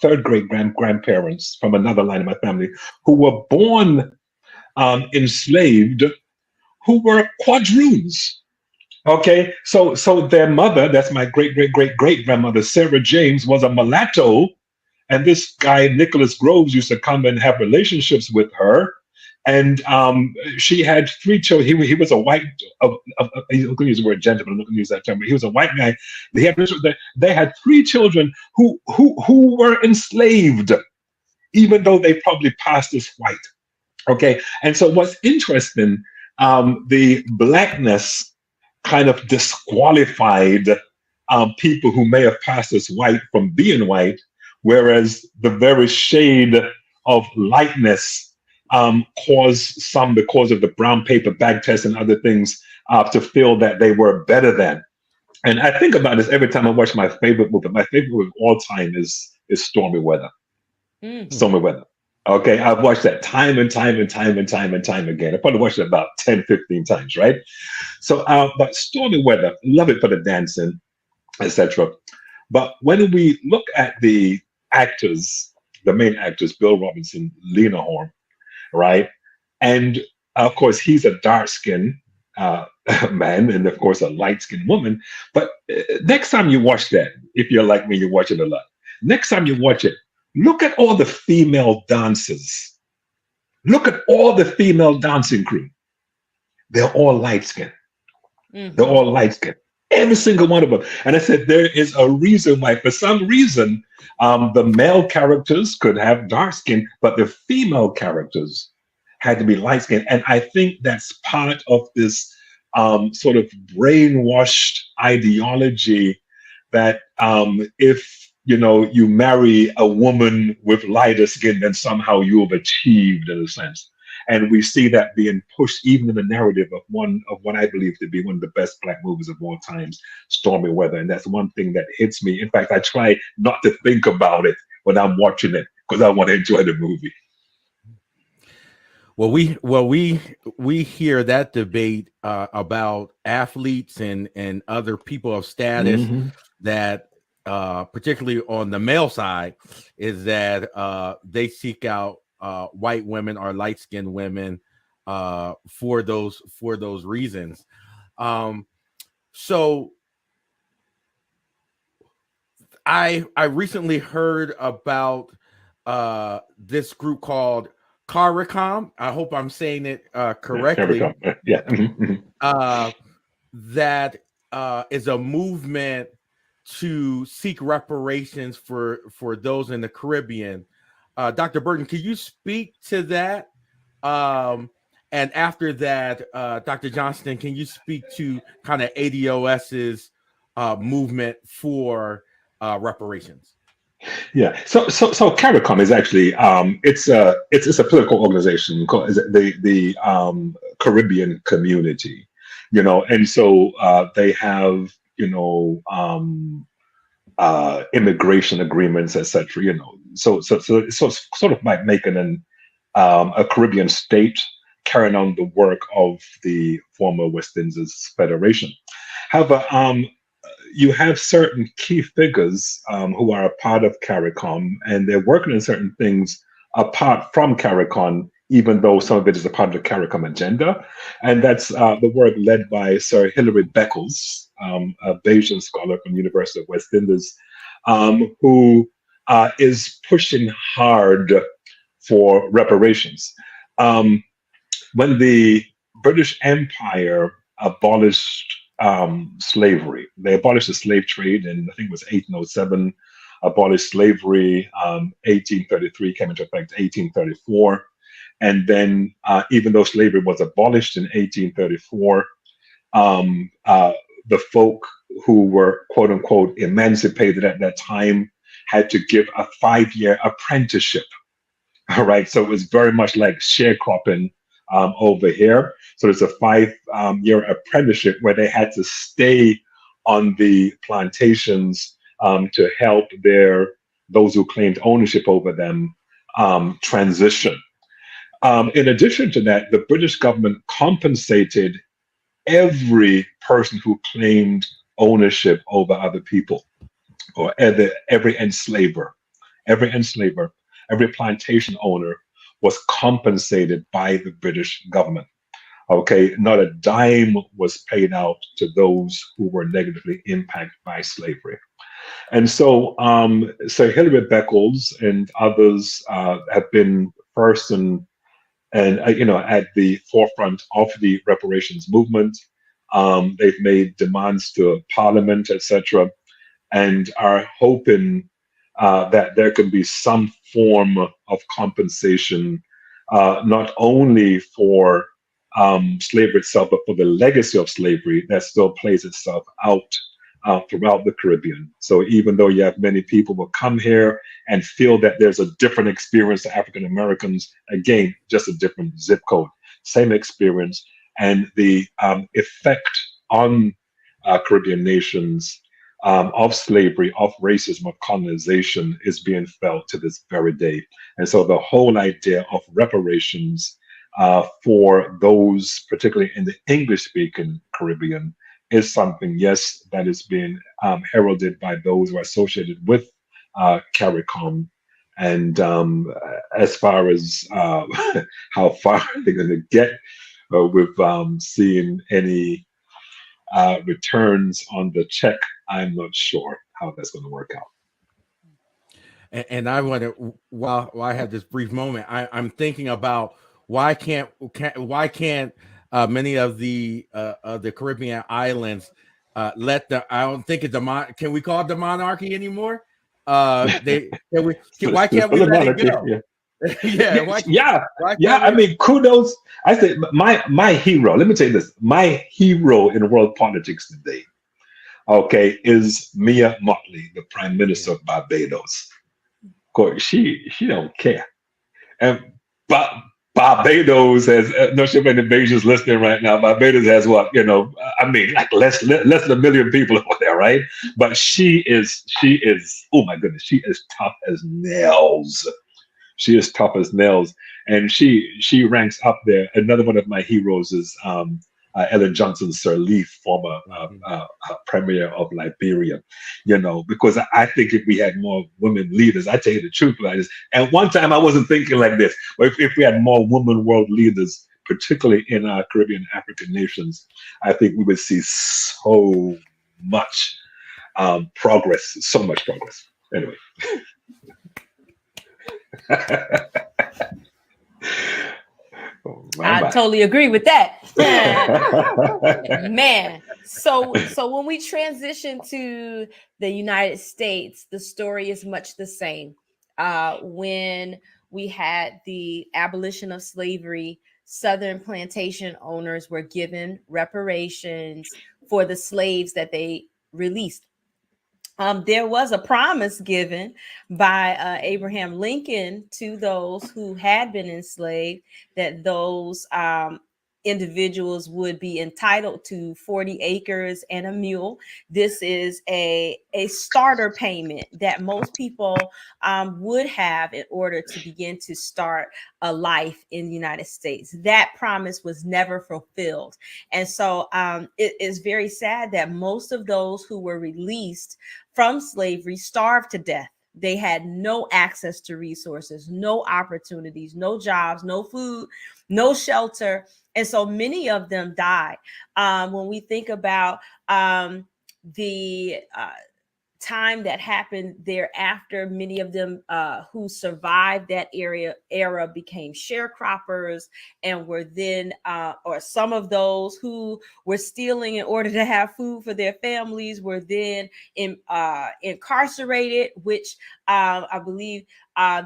third great grandparents from another line of my family, who were born enslaved, who were quadroons. Okay, so their mother, that's my great-great-great-great-grandmother, Sarah James, was a mulatto, and this guy, Nicholas Groves, used to come and have relationships with her, and she had 3 children. He was a white, I'm going to use the word gentleman, I'm not going to use that term, but he was a white guy. They had 3 children who were enslaved, even though they probably passed as white. Okay, and so what's interesting, the blackness kind of disqualified people who may have passed as white from being white, whereas the very shade of lightness caused some, because of the brown paper bag test and other things, to feel that they were better than. And I think about this every time I watch my favorite movie. My favorite movie of all time is Stormy Weather. Stormy Weather. Okay, I've watched that time and time again. I probably watched it about 10, 15 times, right? So, but Stormy Weather, love it for the dancing, etc. But when we look at the actors, the main actors, Bill Robinson, Lena Horne, right? And of course, he's a dark-skinned man, and of course, a light-skinned woman. But next time you watch that, if you're like me, you watch it a lot. Next time you watch it, look at all the female dancers. Look at all the female dancing crew. They're all light-skinned. They're all light-skinned. Every single one of them. And I said, there is a reason why. For some reason, the male characters could have dark skin, but the female characters had to be light-skinned. And I think that's part of this sort of brainwashed ideology that if you marry a woman with lighter skin, then somehow you have achieved, in a sense. And we see that being pushed even in the narrative of what I believe to be one of the best black movies of all times, Stormy Weather. And that's one thing that hits me. In fact, I try not to think about it when I'm watching it, because I want to enjoy the movie. Well, we hear that debate about athletes and other people of status that particularly on the male side, is that they seek out white women or light-skinned women for those reasons. So I recently heard about this group called CARICOM. I hope I'm saying it correctly. Yeah. That is a movement to seek reparations for those in the Caribbean. Dr. Burton, can you speak to that? And after that, Dr. Johnston, can you speak to kind of ADOS's movement for reparations? Yeah. So CARICOM is actually it's a political organization called the Caribbean Community, and so they have immigration agreements, etc. So it's sort of like making a Caribbean state carrying on the work of the former West Indies Federation. However, you have certain key figures who are a part of CARICOM, and they're working on certain things apart from CARICOM, even though some of it is a part of the CARICOM agenda. And that's the work led by Sir Hilary Beckles, a Bayesian scholar from the University of West Indies, who is pushing hard for reparations. When the British Empire abolished slavery, they abolished the slave trade, and I think it was 1807, abolished slavery, 1833 came into effect, 1834. And then even though slavery was abolished in 1834, the folk who were quote unquote emancipated at that time had to give a 5-year apprenticeship. All right. So it was very much like sharecropping over here. So there's a 5-year apprenticeship where they had to stay on the plantations to help those who claimed ownership over them transition. In addition to that, the British government compensated every person who claimed ownership over other people, or every enslaver, every plantation owner was compensated by the British government. Okay, not a dime was paid out to those who were negatively impacted by slavery. And so Sir Hilary Beckles and others have been first and at the forefront of the reparations movement. They've made demands to Parliament, etc., and are hoping that there can be some form of compensation, not only for slavery itself, but for the legacy of slavery that still plays itself out throughout the Caribbean. So even though you have many people who come here and feel that there's a different experience to African Americans, again, just a different zip code, same experience, and the effect on Caribbean nations of slavery, of racism, of colonization is being felt to this very day. And so the whole idea of reparations for those, particularly in the English-speaking Caribbean, is something, yes, that is being heralded by those who are associated with CARICOM. And as far as how far they're going to get with seeing any returns on the check, I'm not sure how that's going to work out. And I want to, while I have this brief moment, I'm thinking about why can't many of the Caribbean islands let the, I don't think it's can we call it the monarchy anymore? Why can't we let it go? Yeah. I mean, kudos. I say my hero. Let me tell you this: my hero in world politics today, okay, is Mia Mottley, the Prime Minister of Barbados. Of course, she don't care, but Barbados has no sure if anybody's listening right now. Barbados has what, I mean, like less than 1 million people over there, right? But she is, oh my goodness, she is tough as nails. She is tough as nails, and she ranks up there. Another one of my heroes is Ellen Johnson Sirleaf, former premier of Liberia. Because I think if we had more women leaders, I tell you the truth like this. And one time I wasn't thinking like this, but if we had more women world leaders, particularly in our Caribbean African nations, I think we would see so much progress, so much progress. Anyway. I totally agree with that. Man. So when we transition to the United States, the story is much the same. When we had the abolition of slavery, Southern plantation owners were given reparations for the slaves that they released. There was a promise given by Abraham Lincoln to those who had been enslaved that those individuals would be entitled to 40 acres and a mule. This is a starter payment that most people would have in order to begin to start a life in the United States. That promise was never fulfilled. And so it is very sad that most of those who were released from slavery starved to death. They had no access to resources, no opportunities, no jobs, no food, no shelter. And so many of them died. When we think about the time that happened thereafter. Many of them who survived that era became sharecroppers and were then, or some of those who were stealing in order to have food for their families were then incarcerated, which I believe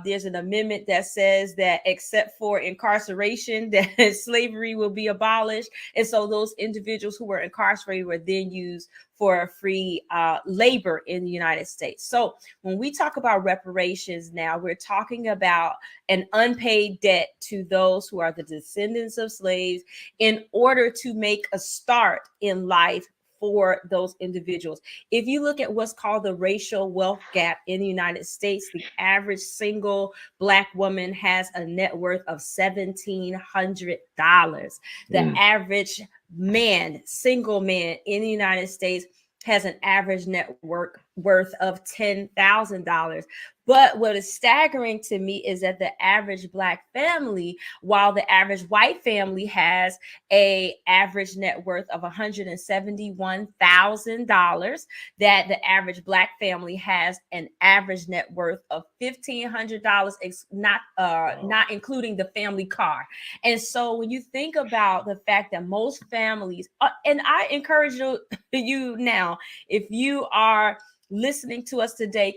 there's an amendment that says that except for incarceration, that slavery will be abolished. And so those individuals who were incarcerated were then used for free labor in the United States. So when we talk about reparations now, we're talking about an unpaid debt to those who are the descendants of slaves in order to make a start in life for those individuals. If you look at what's called the racial wealth gap in the United States, the average single Black woman has a net worth of $1,700. The average man, single man in the United States has an average net worth of $10,000. But what is staggering to me is that the average Black family, while the average white family has a average net worth of $171,000, that the average Black family has an average net worth of $1,500, not including the family car. And so when you think about the fact that most families, and I encourage you now, if you are listening to us today,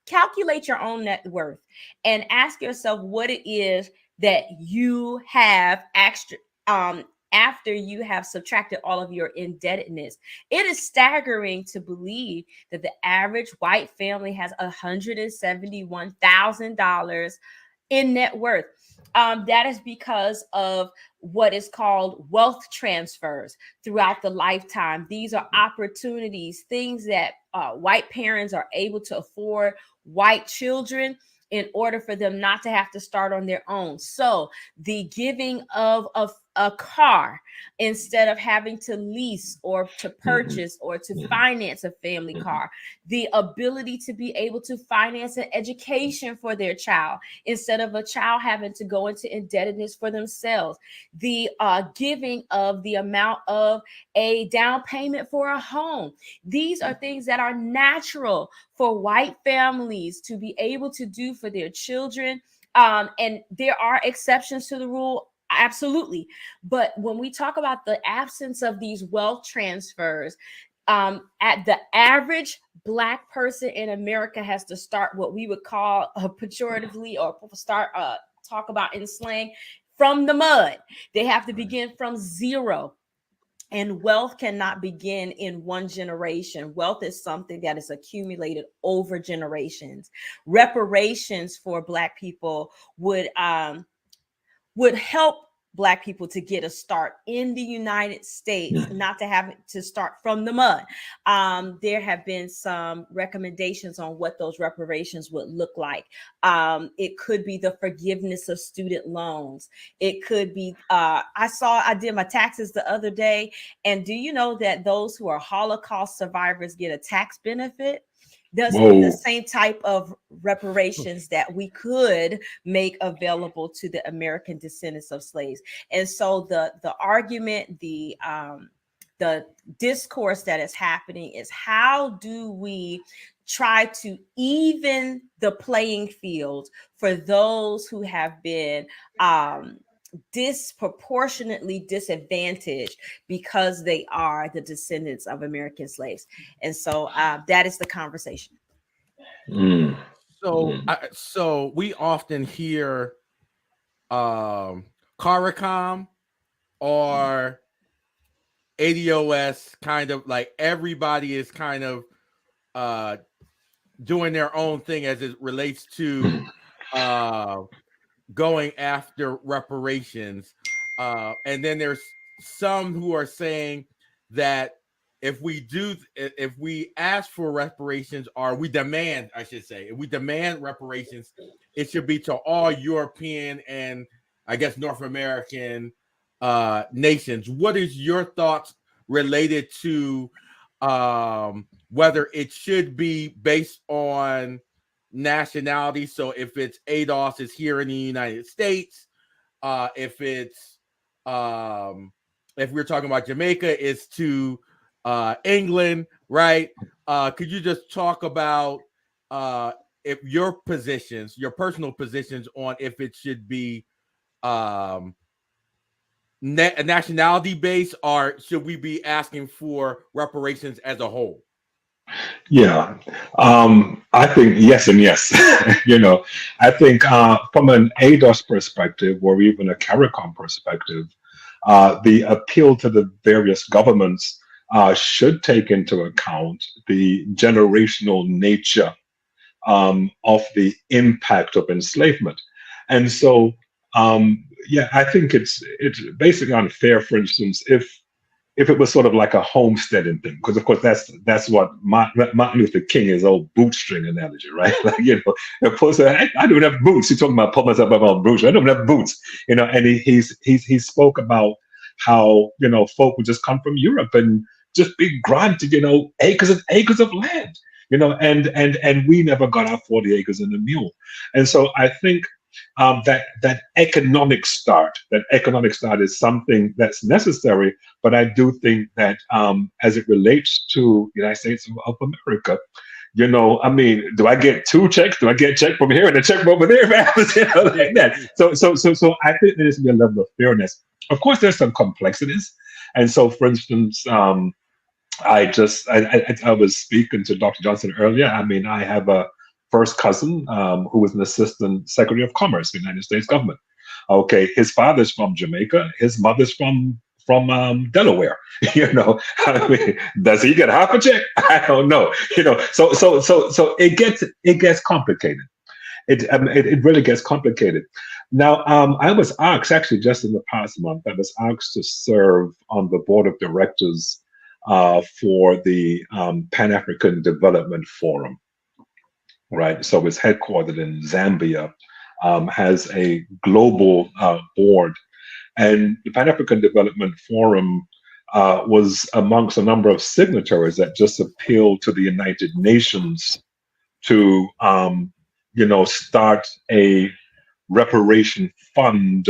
calculate your own net worth and ask yourself what it is that you have extra after you have subtracted all of your indebtedness. It is staggering to believe that the average white family has $171,000 in net worth. That is because of what is called wealth transfers throughout the lifetime. These are opportunities, things that white parents are able to afford white children in order for them not to have to start on their own. So the giving of a car instead of having to lease or to purchase or to finance a family car, the ability to be able to finance an education for their child instead of a child having to go into indebtedness for themselves, the giving of the amount of a down payment for a home. These are things that are natural for white families to be able to do for their children. And there are exceptions to the rule, absolutely. But when we talk about the absence of these wealth transfers, at the average Black person in America has to start what we would call pejoratively or talk about in slang, from the mud. They have to begin from zero. And wealth cannot begin in one generation. Wealth is something that is accumulated over generations. Reparations for Black people would help Black people to get a start in the United States, not to have to start from the mud. There have been some recommendations on what those reparations would look like. It could be the forgiveness of student loans. It could be, I did my taxes the other day. And do you know that those who are Holocaust survivors get a tax benefit? That's the same type of reparations that we could make available to the American descendants of slaves. And so the argument, the discourse that is happening is, how do we try to even the playing field for those who have been disproportionately disadvantaged because they are the descendants of American slaves. And so that is the conversation. So we often hear CARICOM or ADOS, kind of like everybody is kind of doing their own thing as it relates to going after reparations. And then there's some who are saying that if we ask for reparations, or we demand, I should say, if we demand reparations, it should be to all European and I guess North American nations. What is your thoughts related to whether it should be based on nationality? So if it's ADOS is here in the United States, if we're talking about Jamaica, it's to England, right? Could you just talk about if your positions, your personal positions on if it should be nationality based, or should we be asking for reparations as a whole? Yeah, I think yes and yes. I think from an ADOS perspective or even a CARICOM perspective, the appeal to the various governments should take into account the generational nature of the impact of enslavement. And so, yeah, I think it's basically unfair, for instance, if it was sort of like a homesteading thing, because of course that's what Martin Luther King's old bootstring analogy, right? Like, of course, I don't have boots. He's talking about pulling myself up on boots. I don't have boots, and he spoke about how folk would just come from Europe and just be granted acres and acres of land, and we never got our 40 acres and a mule. And so I think that economic start is something that's necessary. But I do think that as it relates to the United States of America, I mean, do I get two checks? Do I get a check from here and a check from over there? Like that. So I think there needs to be a level of fairness. Of course, there's some complexities. And so, for instance, I was speaking to Dr. Johnson earlier. I mean, I have a first cousin who was an assistant secretary of commerce in the United States government. Okay, his father's from Jamaica, his mother's from Delaware. I mean, does he get half a check? I don't know. So it gets complicated. It really gets complicated. Now, I was asked actually just in the past month. I was asked to serve on the board of directors for the Pan-African Development Forum. Right, so it's headquartered in Zambia, has a global board, and the Pan-African Development Forum was amongst a number of signatories that just appealed to the United Nations to, start a reparation fund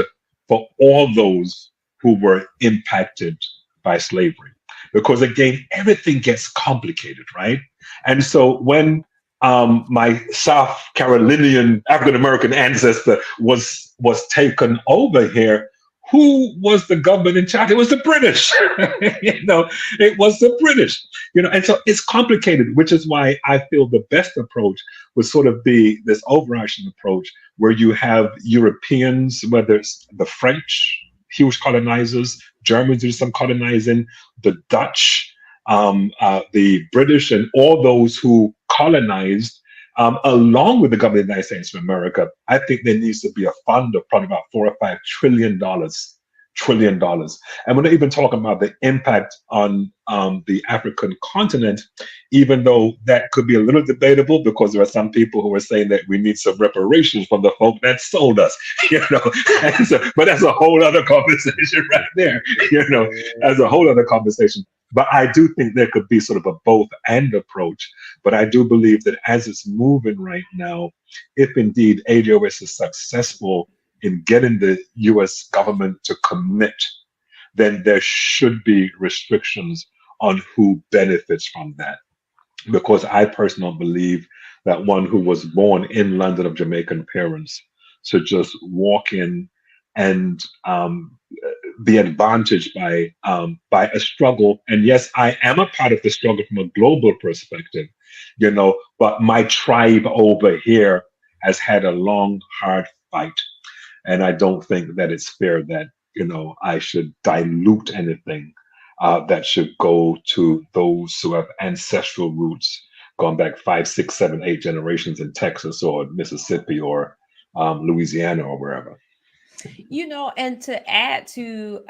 for all those who were impacted by slavery, because again, everything gets complicated, right? And so when my South Carolinian African American ancestor was taken over here, who was the government in charge? It was the British. It was the British. And so it's complicated, which is why I feel the best approach would sort of be this overarching approach where you have Europeans, whether it's the French, huge colonizers, Germans do some colonizing, the Dutch, the British, and all those who colonized, along with the government of the United States of America. I think there needs to be a fund of probably about $4 or $5 trillion. And we're not even talking about the impact on the African continent, even though that could be a little debatable, because there are some people who are saying that we need some reparations from the folk that sold us, but that's a whole other conversation right there, that's a whole other conversation. But I do think there could be sort of a both and approach. But I do believe that as it's moving right now, if indeed ADOS is successful in getting the US government to commit, then there should be restrictions on who benefits from that. Because I personally believe that one who was born in London of Jamaican parents should just walk in and be advantaged by a struggle. And yes, I am a part of the struggle from a global perspective, but my tribe over here has had a long, hard fight. And I don't think that it's fair that, I should dilute anything that should go to those who have ancestral roots going back 5, 6, 7, 8 generations in Texas or Mississippi or Louisiana or wherever. And to add to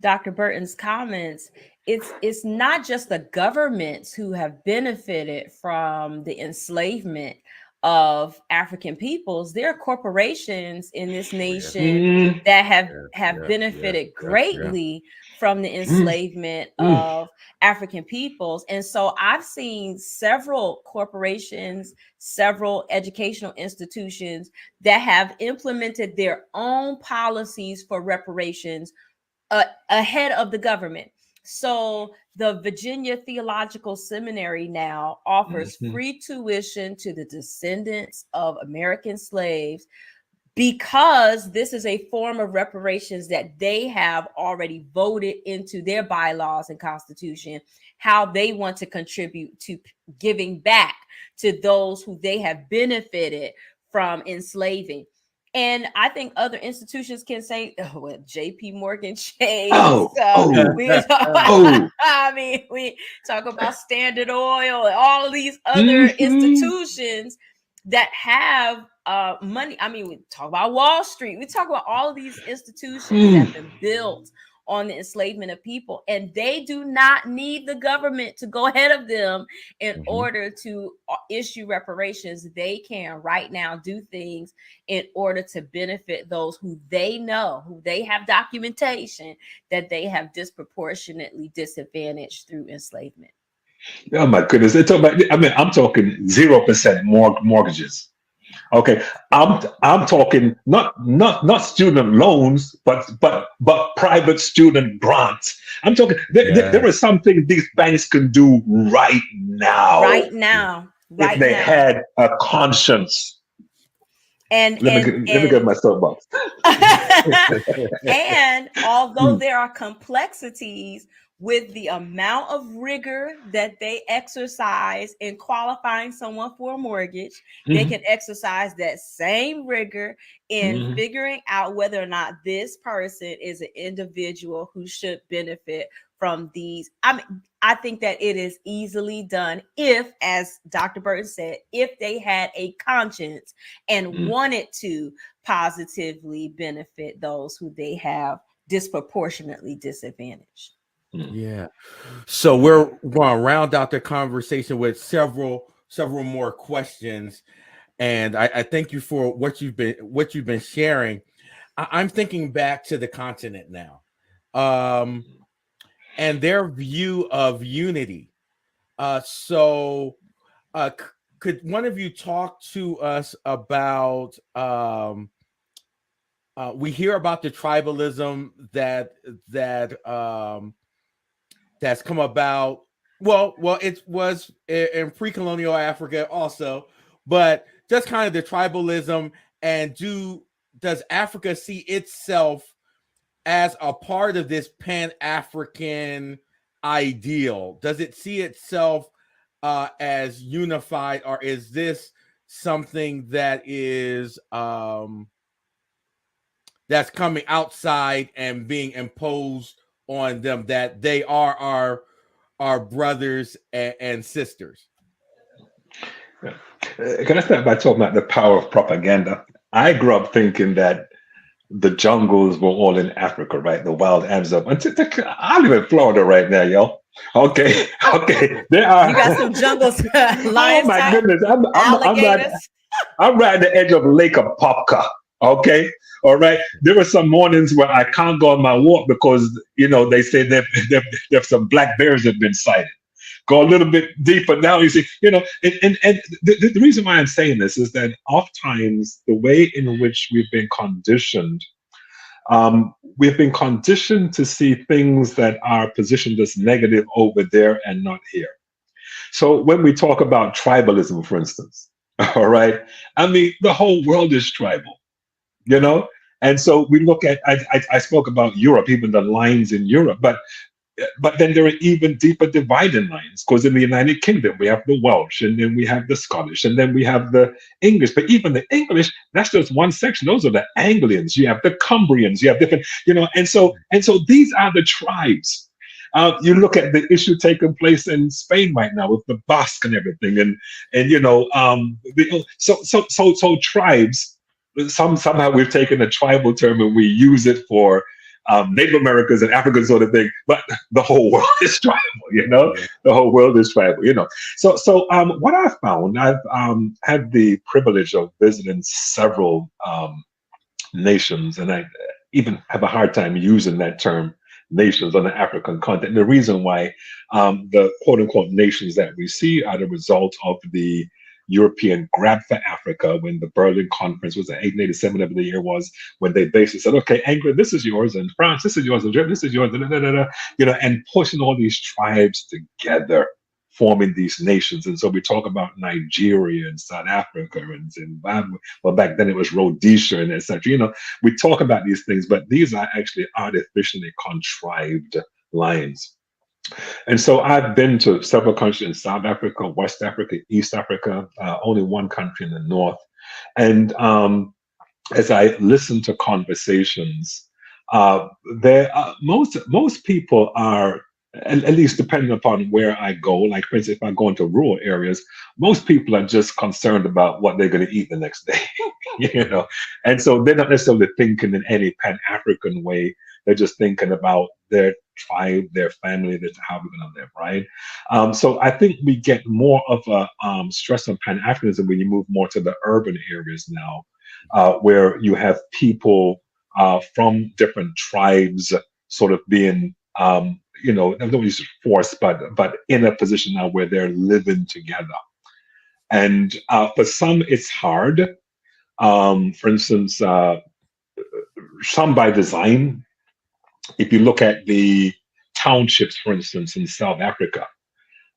Dr. Burton's comments, it's not just the governments who have benefited from the enslavement of African peoples. There are corporations in this nation that have benefited greatly from the enslavement of African peoples. And so I've seen several corporations, several educational institutions that have implemented their own policies for reparations ahead of the government. So the Virginia Theological Seminary now offers Mhm. free tuition to the descendants of American slaves, because this is a form of reparations that they have already voted into their bylaws and constitution, how they want to contribute to giving back to those who they have benefited from enslaving. And I think other institutions can say, oh, well, J.P. Morgan Chase. Oh, I mean, we talk about Standard Oil and all of these other Mhm. institutions that have money. I mean, we talk about Wall Street. We talk about all of these institutions that have been built on the enslavement of people, and they do not need the government to go ahead of them in order to issue reparations. They can right now do things in order to benefit those who they know, who they have documentation that they have disproportionately disadvantaged through enslavement. Oh my goodness! I'm talking 0% mortgages. Okay, I'm talking not student loans, but private student grants. I'm talking there is something these banks can do right now. If they had a conscience. And let me get my soapbox. And although there are complexities with the amount of rigor that they exercise in qualifying someone for a mortgage, they can exercise that same rigor in figuring out whether or not this person is an individual who should benefit from these. I think that it is easily done if, as Dr. Burton said, if they had a conscience and wanted to positively benefit those who they have disproportionately disadvantaged. Yeah. So we're going to round out the conversation with several more questions. And I thank you for what you've been sharing. I'm thinking back to the continent now, and their view of unity. So could one of you talk to us about? We hear about the tribalism that's come about. Well, it was in pre-colonial Africa also, but just kind of the tribalism. And does Africa see itself as a part of this Pan-African ideal? Does it see itself as unified, or is this something that is that's coming outside and being imposed on them, that they are our brothers and sisters? Can I start by talking about the power of propaganda? I grew up thinking that the jungles were all in Africa, right? The wild animals. I live in Florida right now, yo. Okay. There are. You got some jungles. Oh my goodness! I'm right at the edge of Lake Apopka. Okay, all right. There were some mornings where I can't go on my walk because they say there's some black bears that have been sighted. Go a little bit deeper now, you see, and the reason why I'm saying this is that oftentimes the way in which we've been conditioned to see things that are positioned as negative over there and not here. So when we talk about tribalism, for instance, all right, I mean, the whole world is tribal, and so we look at, I spoke about Europe, even the lines in Europe, but then there are even deeper dividing lines, because in the United Kingdom, we have the Welsh, and then we have the Scottish, and then we have the English. But even the English, that's just one section. Those are the Anglians. You have the Cumbrians. You have different, and so these are the tribes. You look at the issue taking place in Spain right now with the Basque and everything, so tribes. Somehow we've taken a tribal term and we use it for Native Americans and Africans sort of thing, but the whole world is tribal, the whole world is tribal, So what I found, I've had the privilege of visiting several nations, and I even have a hard time using that term, nations, on the African continent. And the reason why the quote unquote nations that we see are the result of the European grab for Africa when the Berlin Conference was in 1887, whatever the year was, when they basically said, okay, England, this is yours, and France, this is yours, and Germany, this is yours, and pushing all these tribes together, forming these nations. And so we talk about Nigeria and South Africa and Zimbabwe. Well, back then it was Rhodesia and etc. We talk about these things, but these are actually artificially contrived lines. And so I've been to several countries in South Africa, West Africa, East Africa, only one country in the North. And as I listen to conversations, most people are, at least depending upon where I go, like for instance, if I go into rural areas, most people are just concerned about what they're going to eat the next day, And so they're not necessarily thinking in any Pan-African way. They're just thinking about their tribe, their family, how we're going to live, right? So I think we get more of a stress on Pan-Africanism when you move more to the urban areas now, where you have people from different tribes sort of being, I don't use force, but in a position now where they're living together. And for some, it's hard. For instance, some by design. If you look at the townships, for instance, in South Africa,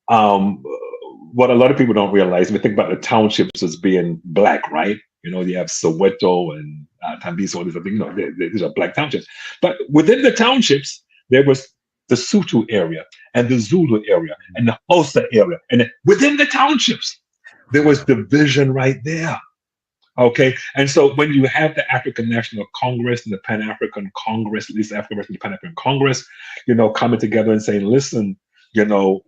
what a lot of people don't realize, we think about the townships as being black, right? You have Soweto and Tambisa, all these other things, these are black townships. But within the townships, there was the Sotho area and the Zulu area and the Xhosa area. And within the townships, there was division right there. Okay, and so when you have the African National Congress and the Pan-African Congress, at least the African American Pan-African Congress, coming together and saying, listen,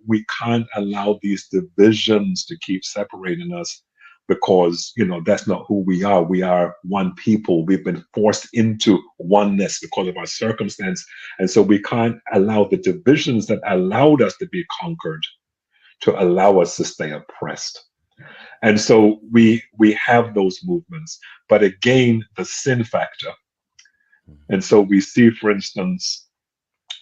we can't allow these divisions to keep separating us because, that's not who we are. We are one people. We've been forced into oneness because of our circumstance. And so we can't allow the divisions that allowed us to be conquered to allow us to stay oppressed. And so we have those movements, but again, the sin factor. And so we see, for instance,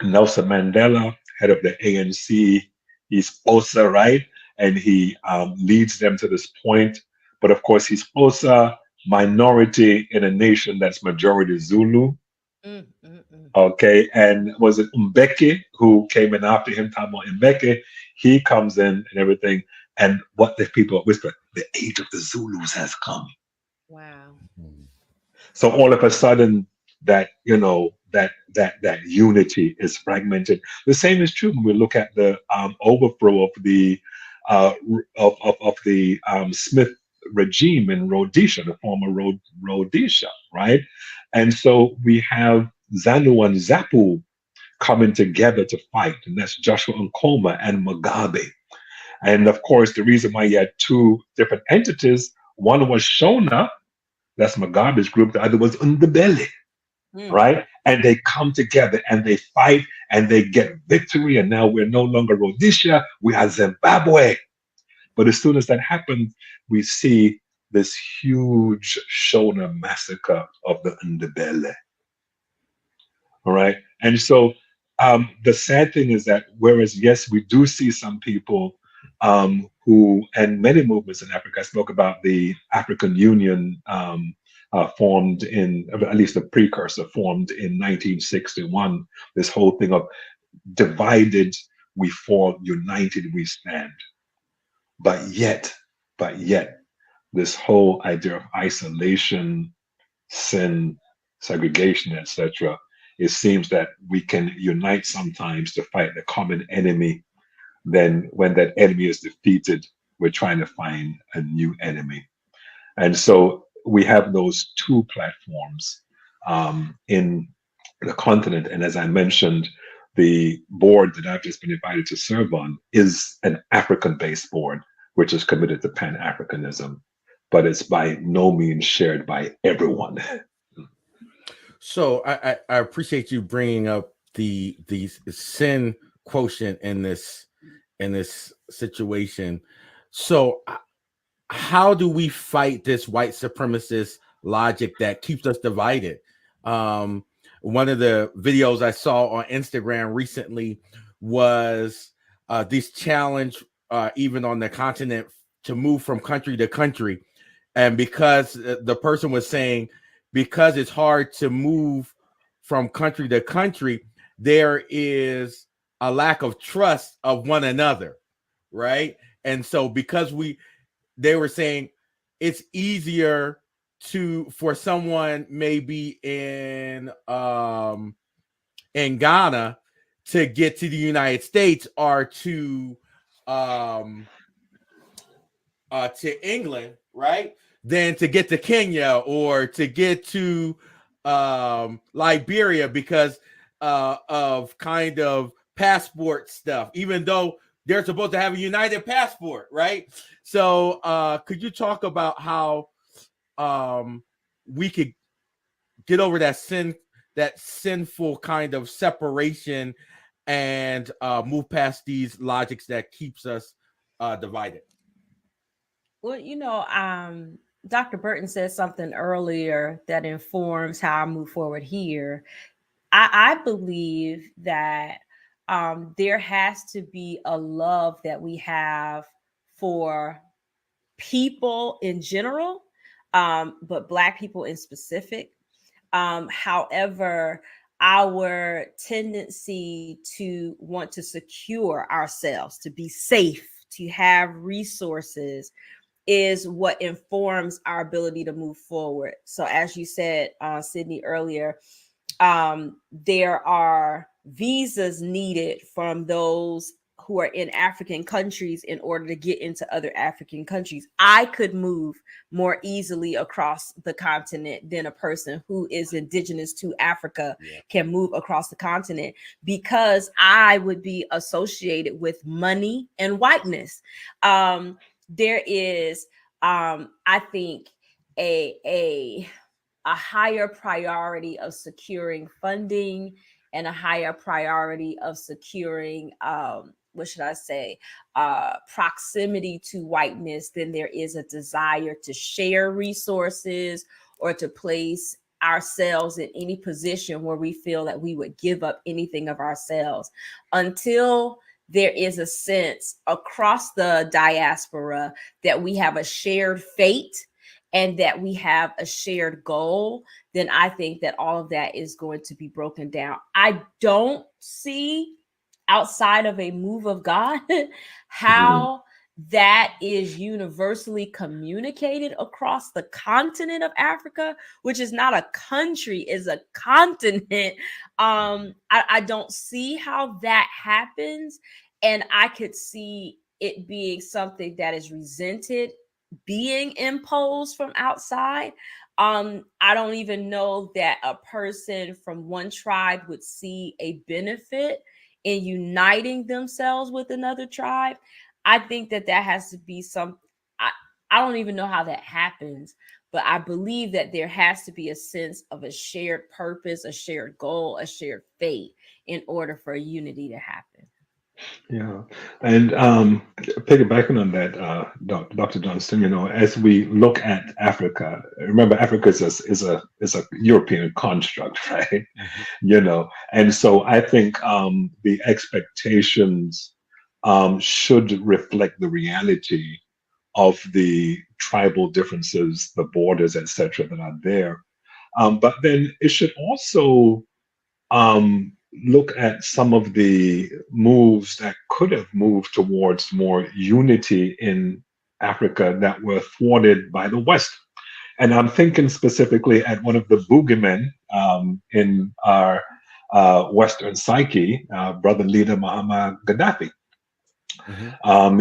Nelson Mandela, head of the ANC, he's Xhosa, right? And he leads them to this point. But of course, he's Xhosa, minority in a nation that's majority Zulu. Okay, and was it Mbeki who came in after him, Thabo Mbeki? He comes in and everything. And what the people whisper, the age of the Zulus has come. Wow. So all of a sudden that, that unity is fragmented. The same is true when we look at the overthrow of the Smith regime in Rhodesia, the former Rhodesia, right? And so we have ZANU and ZAPU coming together to fight, and that's Joshua Nkrumah and Mugabe. And of course, the reason why you had two different entities, one was Shona, that's Mugabe's group, the other was Ndebele, right? And they come together and they fight and they get victory. And now we're no longer Rhodesia, we are Zimbabwe. But as soon as that happens, we see this huge Shona massacre of the Ndebele. All right. And so the sad thing is that whereas, yes, we do see some people who, and many movements in Africa, I spoke about the African Union formed in, at least the precursor formed in 1961, this whole thing of divided we fall, united we stand. But yet, this whole idea of isolation, sin, segregation, etc., it seems that we can unite sometimes to fight the common enemy. Then when that enemy is defeated, we're trying to find a new enemy. And so we have those two platforms in the continent. And as I mentioned, the board that I've just been invited to serve on is an African-based board, which is committed to Pan-Africanism, but it's by no means shared by everyone. So I appreciate you bringing up the sin quotient in this situation. So how do we fight this white supremacist logic that keeps us divided? One of the videos I saw on Instagram recently was this challenge, even on the continent, to move from country to country. And because the person was saying, because it's hard to move from country to country, there is a lack of trust of one another, right? And so because they were saying it's easier for someone maybe in Ghana to get to the United States or to England, right, than to get to Kenya or to get to Liberia because of kind of passport stuff, even though they're supposed to have a united passport, right? So could you talk about how we could get over that sinful kind of separation and move past these logics that keeps us divided? Well, Dr. Burton said something earlier that informs how I move forward here. I believe that there has to be a love that we have for people in general, but Black people in specific. However, our tendency to want to secure ourselves, to be safe, to have resources, is what informs our ability to move forward. So as you said, Sydney, earlier, there are visas needed from those who are in African countries in order to get into other African countries. I could move more easily across the continent than a person who is indigenous to Africa can move across the continent, because I would be associated with money and whiteness. There is, I think, a higher priority of securing funding and a higher priority of securing, proximity to whiteness than there is a desire to share resources or to place ourselves in any position where we feel that we would give up anything of ourselves. Until there is a sense across the diaspora that we have a shared fate and that we have a shared goal, then I think that all of that is going to be broken down. I don't see, outside of a move of God, how that is universally communicated across the continent of Africa, which is not a country, is a continent. I don't see how that happens. And I could see it being something that is resented, being imposed from outside. I don't even know that a person from one tribe would see a benefit in uniting themselves with another tribe. I think that has to be I don't even know how that happens, but I believe that there has to be a sense of a shared purpose, a shared goal, a shared fate in order for unity to happen. Yeah, and piggybacking on that, Dr. Johnston, as we look at Africa, remember Africa is a European construct, right? And so I think the expectations should reflect the reality of the tribal differences, the borders, etc., that are there. But then it should also look at some of the moves that could have moved towards more unity in Africa that were thwarted by the West. And I'm thinking specifically at one of the boogeymen in our Western psyche, brother leader Muhammad Gaddafi.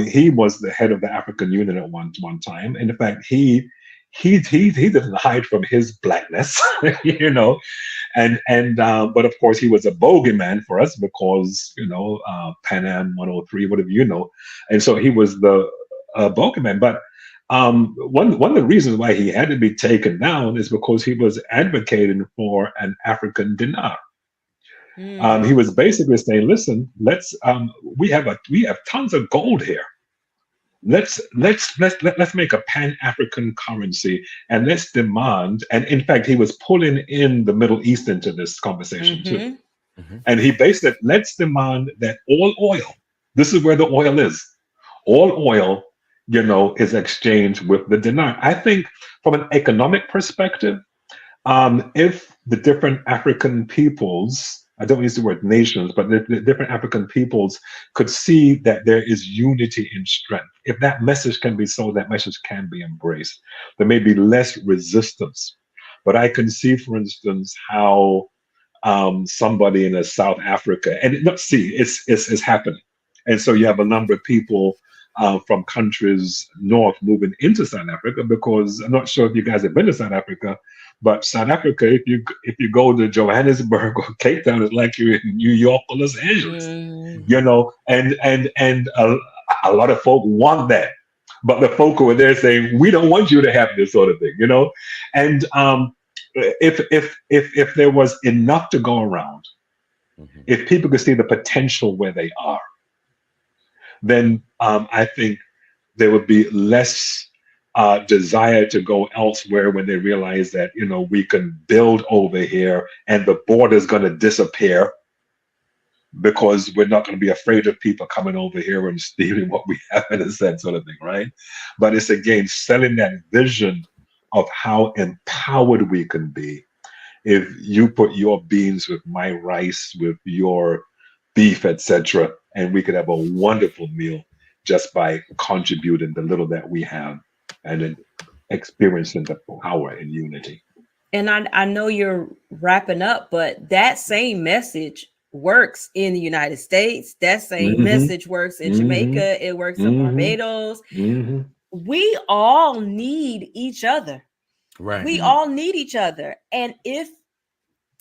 He was the head of the African Union at one time. And in fact, he didn't hide from his blackness, but of course he was a bogeyman for us because Pan-Am 103, whatever, and so he was the bogeyman. But one of the reasons why he had to be taken down is because he was advocating for an African dinar. He was basically saying, listen, we have tons of gold here. Let's make a Pan-African currency, and let's demand. And in fact, he was pulling in the Middle East into this conversation too. And he based it. Let's demand that all oil. This is where the oil is. All oil is exchanged with the denier. I think from an economic perspective, if the different African peoples, I don't use the word nations, but the different African peoples could see that there is unity in strength. If that message can be sold, that message can be embraced. There may be less resistance. But I can see, for instance, how somebody in a South Africa, and let's see, it's happening. And so you have a number of people from countries north moving into South Africa, because I'm not sure if you guys have been to South Africa, but South Africa, if you go to Johannesburg or Cape Town, it's like you're in New York or Los Angeles, and a lot of folk want that. But the folk over there saying, we don't want you to have this sort of thing, And if there was enough to go around, if people could see the potential where they are, then I think there would be less desire to go elsewhere when they realize that, we can build over here and the border is going to disappear, because we're not going to be afraid of people coming over here and stealing what we have, in a sense, sort of thing, right? But it's, again, selling that vision of how empowered we can be if you put your beans with my rice, with your beef, etc., and we could have a wonderful meal just by contributing the little that we have and then experiencing the power and unity. And I know you're wrapping up, but that same message works in the United States. That same message works in Jamaica. It works in Barbados. We all need each other. Right. We all need each other. And if,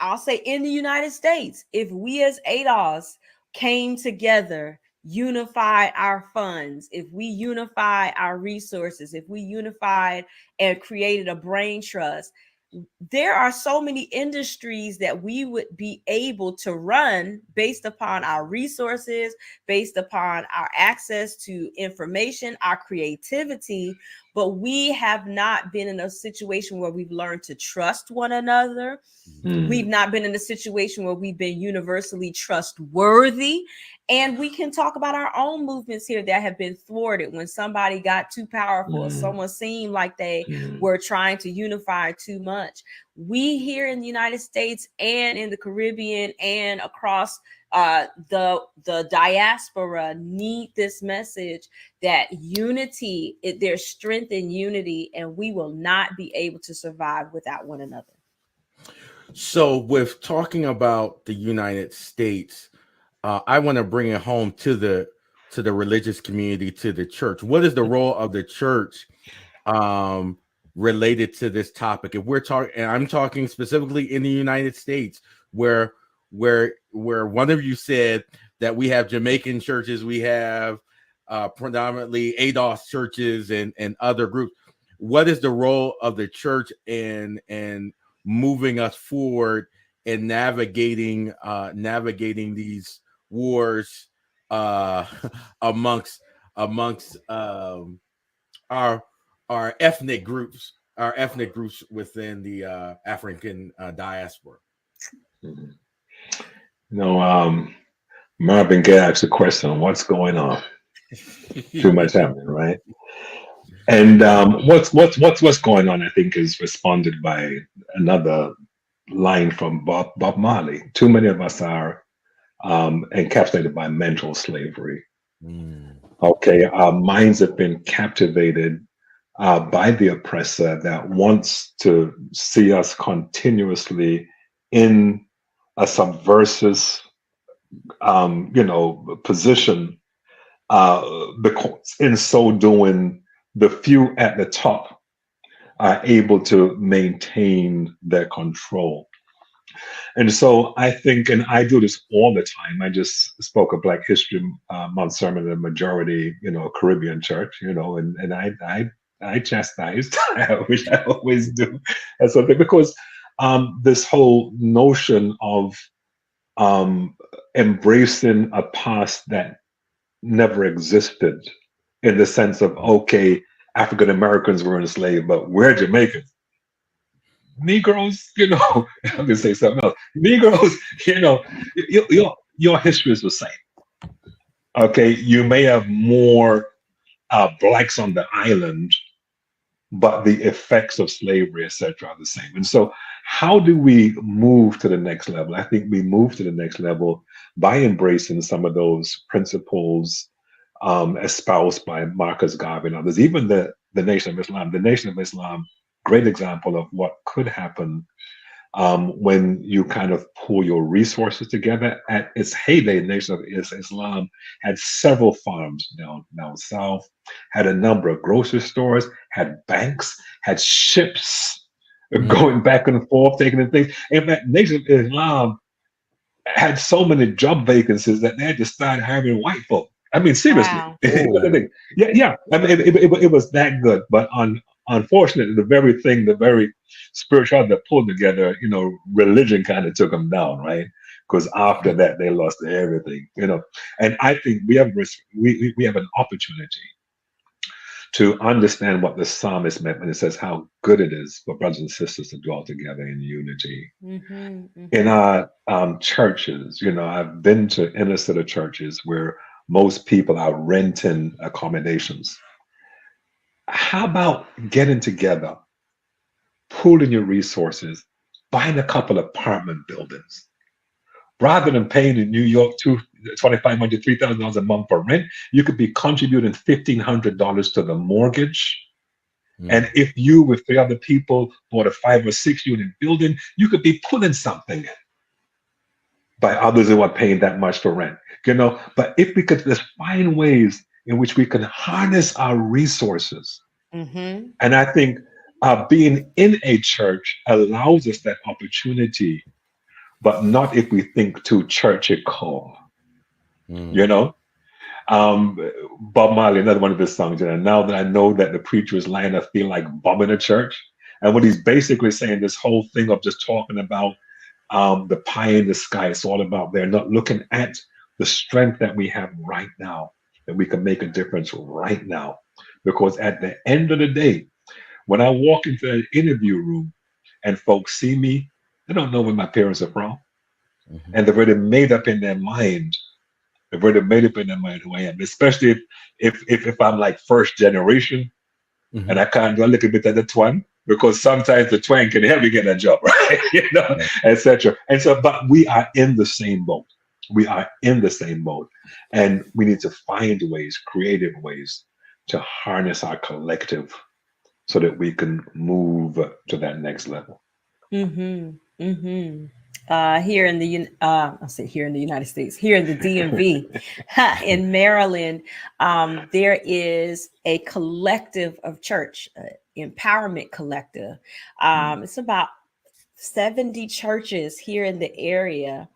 I'll say, in the United States, if we as ADOS came together, unified our funds, if we unified our resources, if we unified and created a brain trust, there are so many industries that we would be able to run based upon our resources, based upon our access to information, our creativity. But we have not been in a situation where we've learned to trust one another. We've not been in a situation where we've been universally trustworthy. And we can talk about our own movements here that have been thwarted when somebody got too powerful, someone seemed like they were trying to unify too much. We here in the United States and in the Caribbean and across the diaspora need this message that unity, there's strength in unity, and we will not be able to survive without one another. So with talking about the United States, I want to bring it home to the religious community, to the church. What is the role of the church related to this topic? If we're talking, and I'm talking specifically in the United States, where one of you said that we have Jamaican churches, we have predominantly ADOS churches and other groups. What is the role of the church in moving us forward and navigating these wars amongst our ethnic groups within the African diaspora? Marvin Gaye asked a question: what's going on? Too much happening, right? And what's going on, I think, is responded by another line from Bob Marley. Too many of us are encapsulated by mental slavery. Okay, our minds have been captivated by the oppressor that wants to see us continuously in a subversive, position. Because in so doing, the few at the top are able to maintain their control. And so I think, and I do this all the time, I just spoke a Black History Month sermon at a majority, Caribbean church, and I chastised, which I always do, and so because this whole notion of embracing a past that never existed, in the sense of, okay, African Americans were enslaved, but we're Jamaicans. Negroes, I'm gonna say something else. Negroes, your history is the same. Okay, you may have more blacks on the island, but the effects of slavery, etc., are the same. And so, how do we move to the next level? I think we move to the next level by embracing some of those principles espoused by Marcus Garvey and others, even the Nation of Islam. The Nation of Islam, great example of what could happen when you kind of pull your resources together. At its heyday, Nation of Islam had several farms down south, had a number of grocery stores, had banks, had ships going back and forth, taking in things. In fact, Nation of Islam had so many job vacancies that they had to start hiring white folk. I mean, seriously. Wow. Yeah. I mean, it was that good. But unfortunately, the very spirituality that pulled together, religion kind of took them down, right? Because after that, they lost everything, And I think we have an opportunity to understand what the psalmist meant when it says how good it is for brothers and sisters to dwell together in unity. In our churches, I've been to inner city churches where most people are renting accommodations. How about getting together, pooling your resources, buying a couple of apartment buildings? Rather than paying in New York $2,500, $3,000 a month for rent, you could be contributing $1,500 to the mortgage. And if you, with 3 other people, bought a 5 or 6 unit building, you could be pulling something in by others who are paying that much for rent. But if we could just find ways in which we can harness our resources, and I think being in a church allows us that opportunity, but not if we think too churchical. Bob Marley, another one of his songs, now that I know that the preacher is lying, I feel like bombing a church. And what he's basically saying, this whole thing of just talking about the pie in the sky, it's all about they're not looking at the strength that we have right now, that we can make a difference right now. Because at the end of the day, when I walk into an interview room and folks see me, they don't know where my parents are from. And they've already made up in their mind. Who I am, especially if I'm like first generation, and I can't do a little bit of the twang, because sometimes the twang can help you get a job, right? Etc. And so, but we are in the same boat. And we need to find ways, creative ways, to harness our collective so that we can move to that next level. Here in the United States, here in the DMV, in Maryland, there is a collective of church, empowerment collective. It's about 70 churches here in the area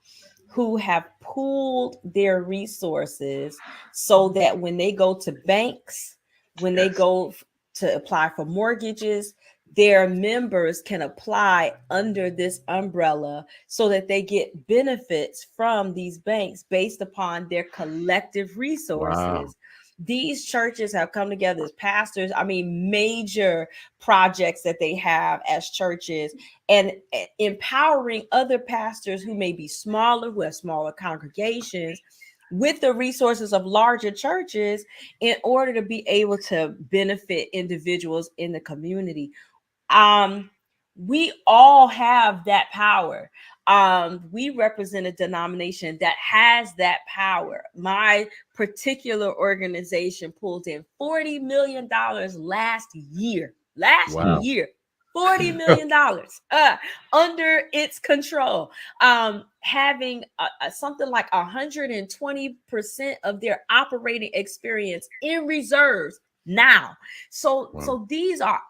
who have pooled their resources so that when they go to banks, when they go to apply for mortgages, their members can apply under this umbrella so that they get benefits from these banks based upon their collective resources. Wow. These churches have come together as pastors. I mean, major projects that they have as churches, and empowering other pastors who may be smaller, who have smaller congregations, with the resources of larger churches in order to be able to benefit individuals in the community. We all have that power. We represent a denomination that has that power. My particular organization pulled in $40 million last year. $40 million under its control, having something like 120% of their operating experience in reserves now. So these are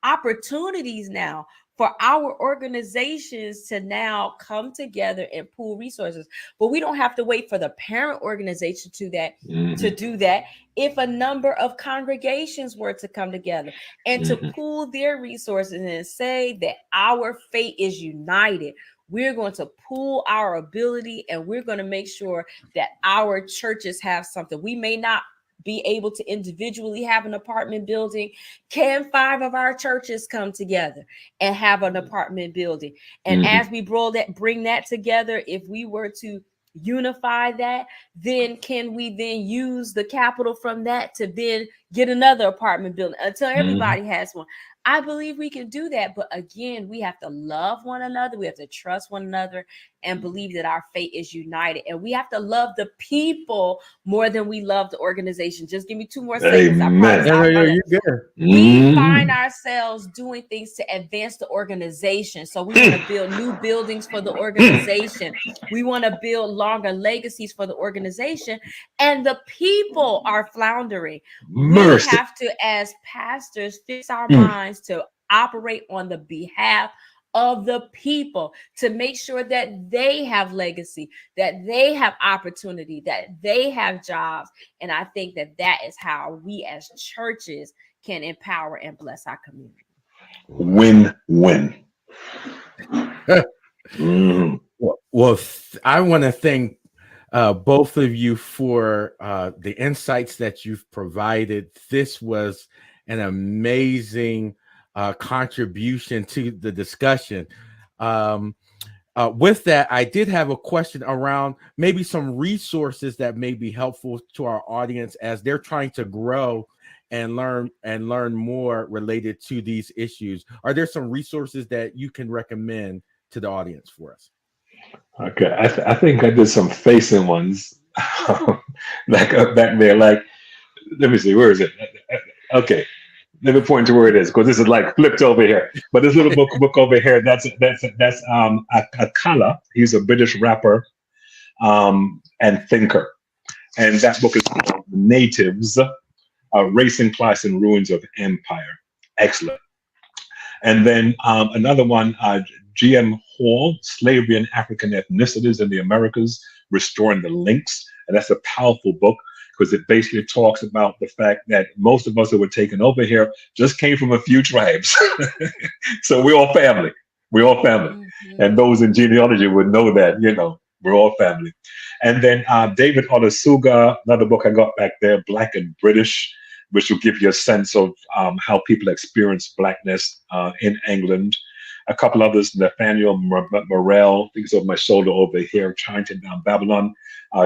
opportunities now for our organizations to now come together and pool resources. But we don't have to wait for the parent organization to do that. If a number of congregations were to come together and to pool their resources and say that our fate is united, we're going to pool our ability and we're going to make sure that our churches have something. We may not be able to individually have an apartment building. Can 5 of our churches come together and have an apartment building? And as we bring that together, if we were to unify that, then can we then use the capital from that to then get another apartment building until everybody has one? I believe we can do that. But again, we have to love one another. We have to trust one another and believe that our fate is united. And we have to love the people more than we love the organization. Just give me 2 more seconds. Amen. You're good. We find ourselves doing things to advance the organization. So we want to build new buildings for the organization. We want to build longer legacies for the organization. And the people are floundering. Mercy. We have to, as pastors, fix our minds to operate on the behalf of the people, to make sure that they have legacy, that they have opportunity, that they have jobs. And I think that that is how we as churches can empower and bless our community. Win-win. Well, I want to thank both of you for the insights that you've provided. This was an amazing contribution to the discussion. With that, I did have a question around maybe some resources that may be helpful to our audience as they're trying to grow and learn more related to these issues. Are there some resources that you can recommend to the audience for us? Okay, I think I did some facing ones, like back there. Like, let me see, where is it? Okay, let me point to where it is, because this is like flipped over here. But this little book over here, that's Akala. He's a British rapper and thinker, and that book is called Natives: Racing Class and Ruins of Empire. Excellent. And then another one, G.M. Hall, Slavery and African Ethnicities in the Americas, Restoring the Links. And that's a powerful book because it basically talks about the fact that most of us that were taken over here just came from a few tribes. So we're all family. We're all family. And those in genealogy would know that, you know, we're all family. And then David Odesuga, another book I got back there, Black and British, which will give you a sense of how people experience Blackness in England. A couple others, Nathaniel Morel, things over my shoulder over here, Chinatown, Babylon,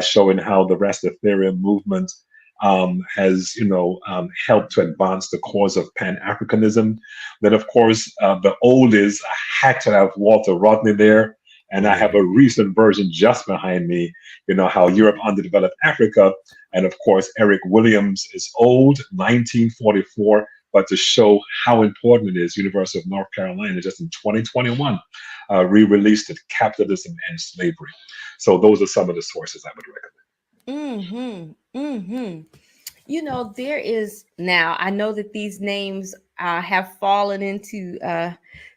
showing how the Rastafarian movement has, helped to advance the cause of Pan-Africanism. Then, of course, the oldies, I had to have Walter Rodney there. And I have a recent version just behind me, how Europe underdeveloped Africa. And of course, Eric Williams is old, 1944, but to show how important it is, University of North Carolina, just in 2021, re-released it, Capitalism and Slavery. So those are some of the sources I would recommend. There is now, I know that these names have fallen into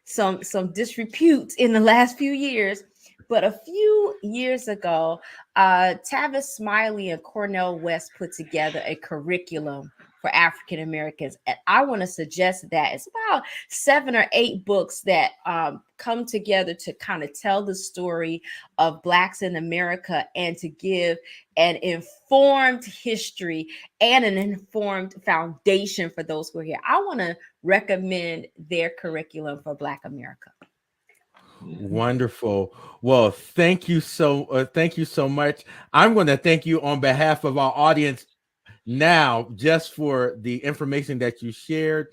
some disrepute in the last few years, but a few years ago, Tavis Smiley and Cornel West put together a curriculum for African Americans. And I want to suggest that it's about 7 or 8 books that come together to kind of tell the story of Blacks in America and to give an informed history and an informed foundation for those who are here. I want to recommend their curriculum for Black America. Wonderful. Well, thank you so much. I'm going to thank you on behalf of our audience now, just for the information that you shared.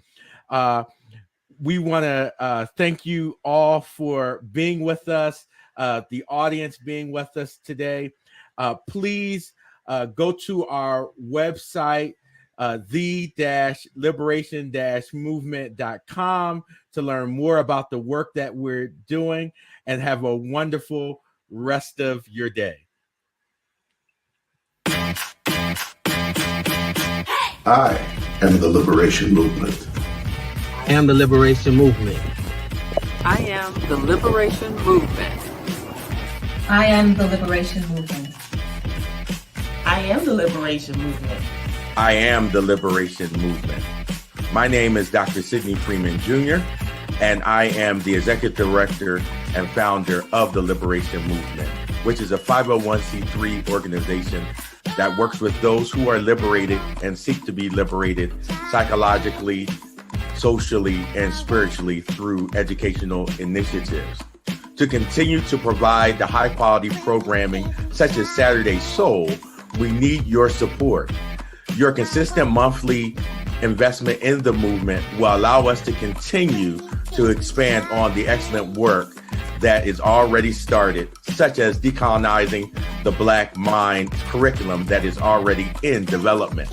We want to thank you all for being with us, the audience being with us today. Please go to our website, the-liberation-movement.com, to learn more about the work that we're doing, and have a wonderful rest of your day. I am the Liberation Movement. I am the Liberation Movement. I am the Liberation Movement. I am the Liberation Movement. I am the Liberation Movement. I am the Liberation Movement. My name is Dr. Sidney Freeman Jr., and I am the Executive Director and founder of the Liberation Movement, which is a 501c3 organization that works with those who are liberated and seek to be liberated psychologically, socially, and spiritually through educational initiatives. To continue to provide the high quality programming such as Saturday Soul, we need your support. Your consistent monthly investment in the movement will allow us to continue to expand on the excellent work that is already started, such as decolonizing the Black mind curriculum that is already in development.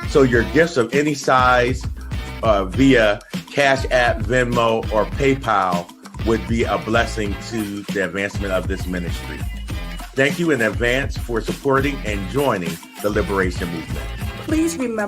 So your gifts of any size via Cash App, Venmo, or PayPal would be a blessing to the advancement of this ministry. Thank you in advance for supporting and joining the Liberation Movement. Please remember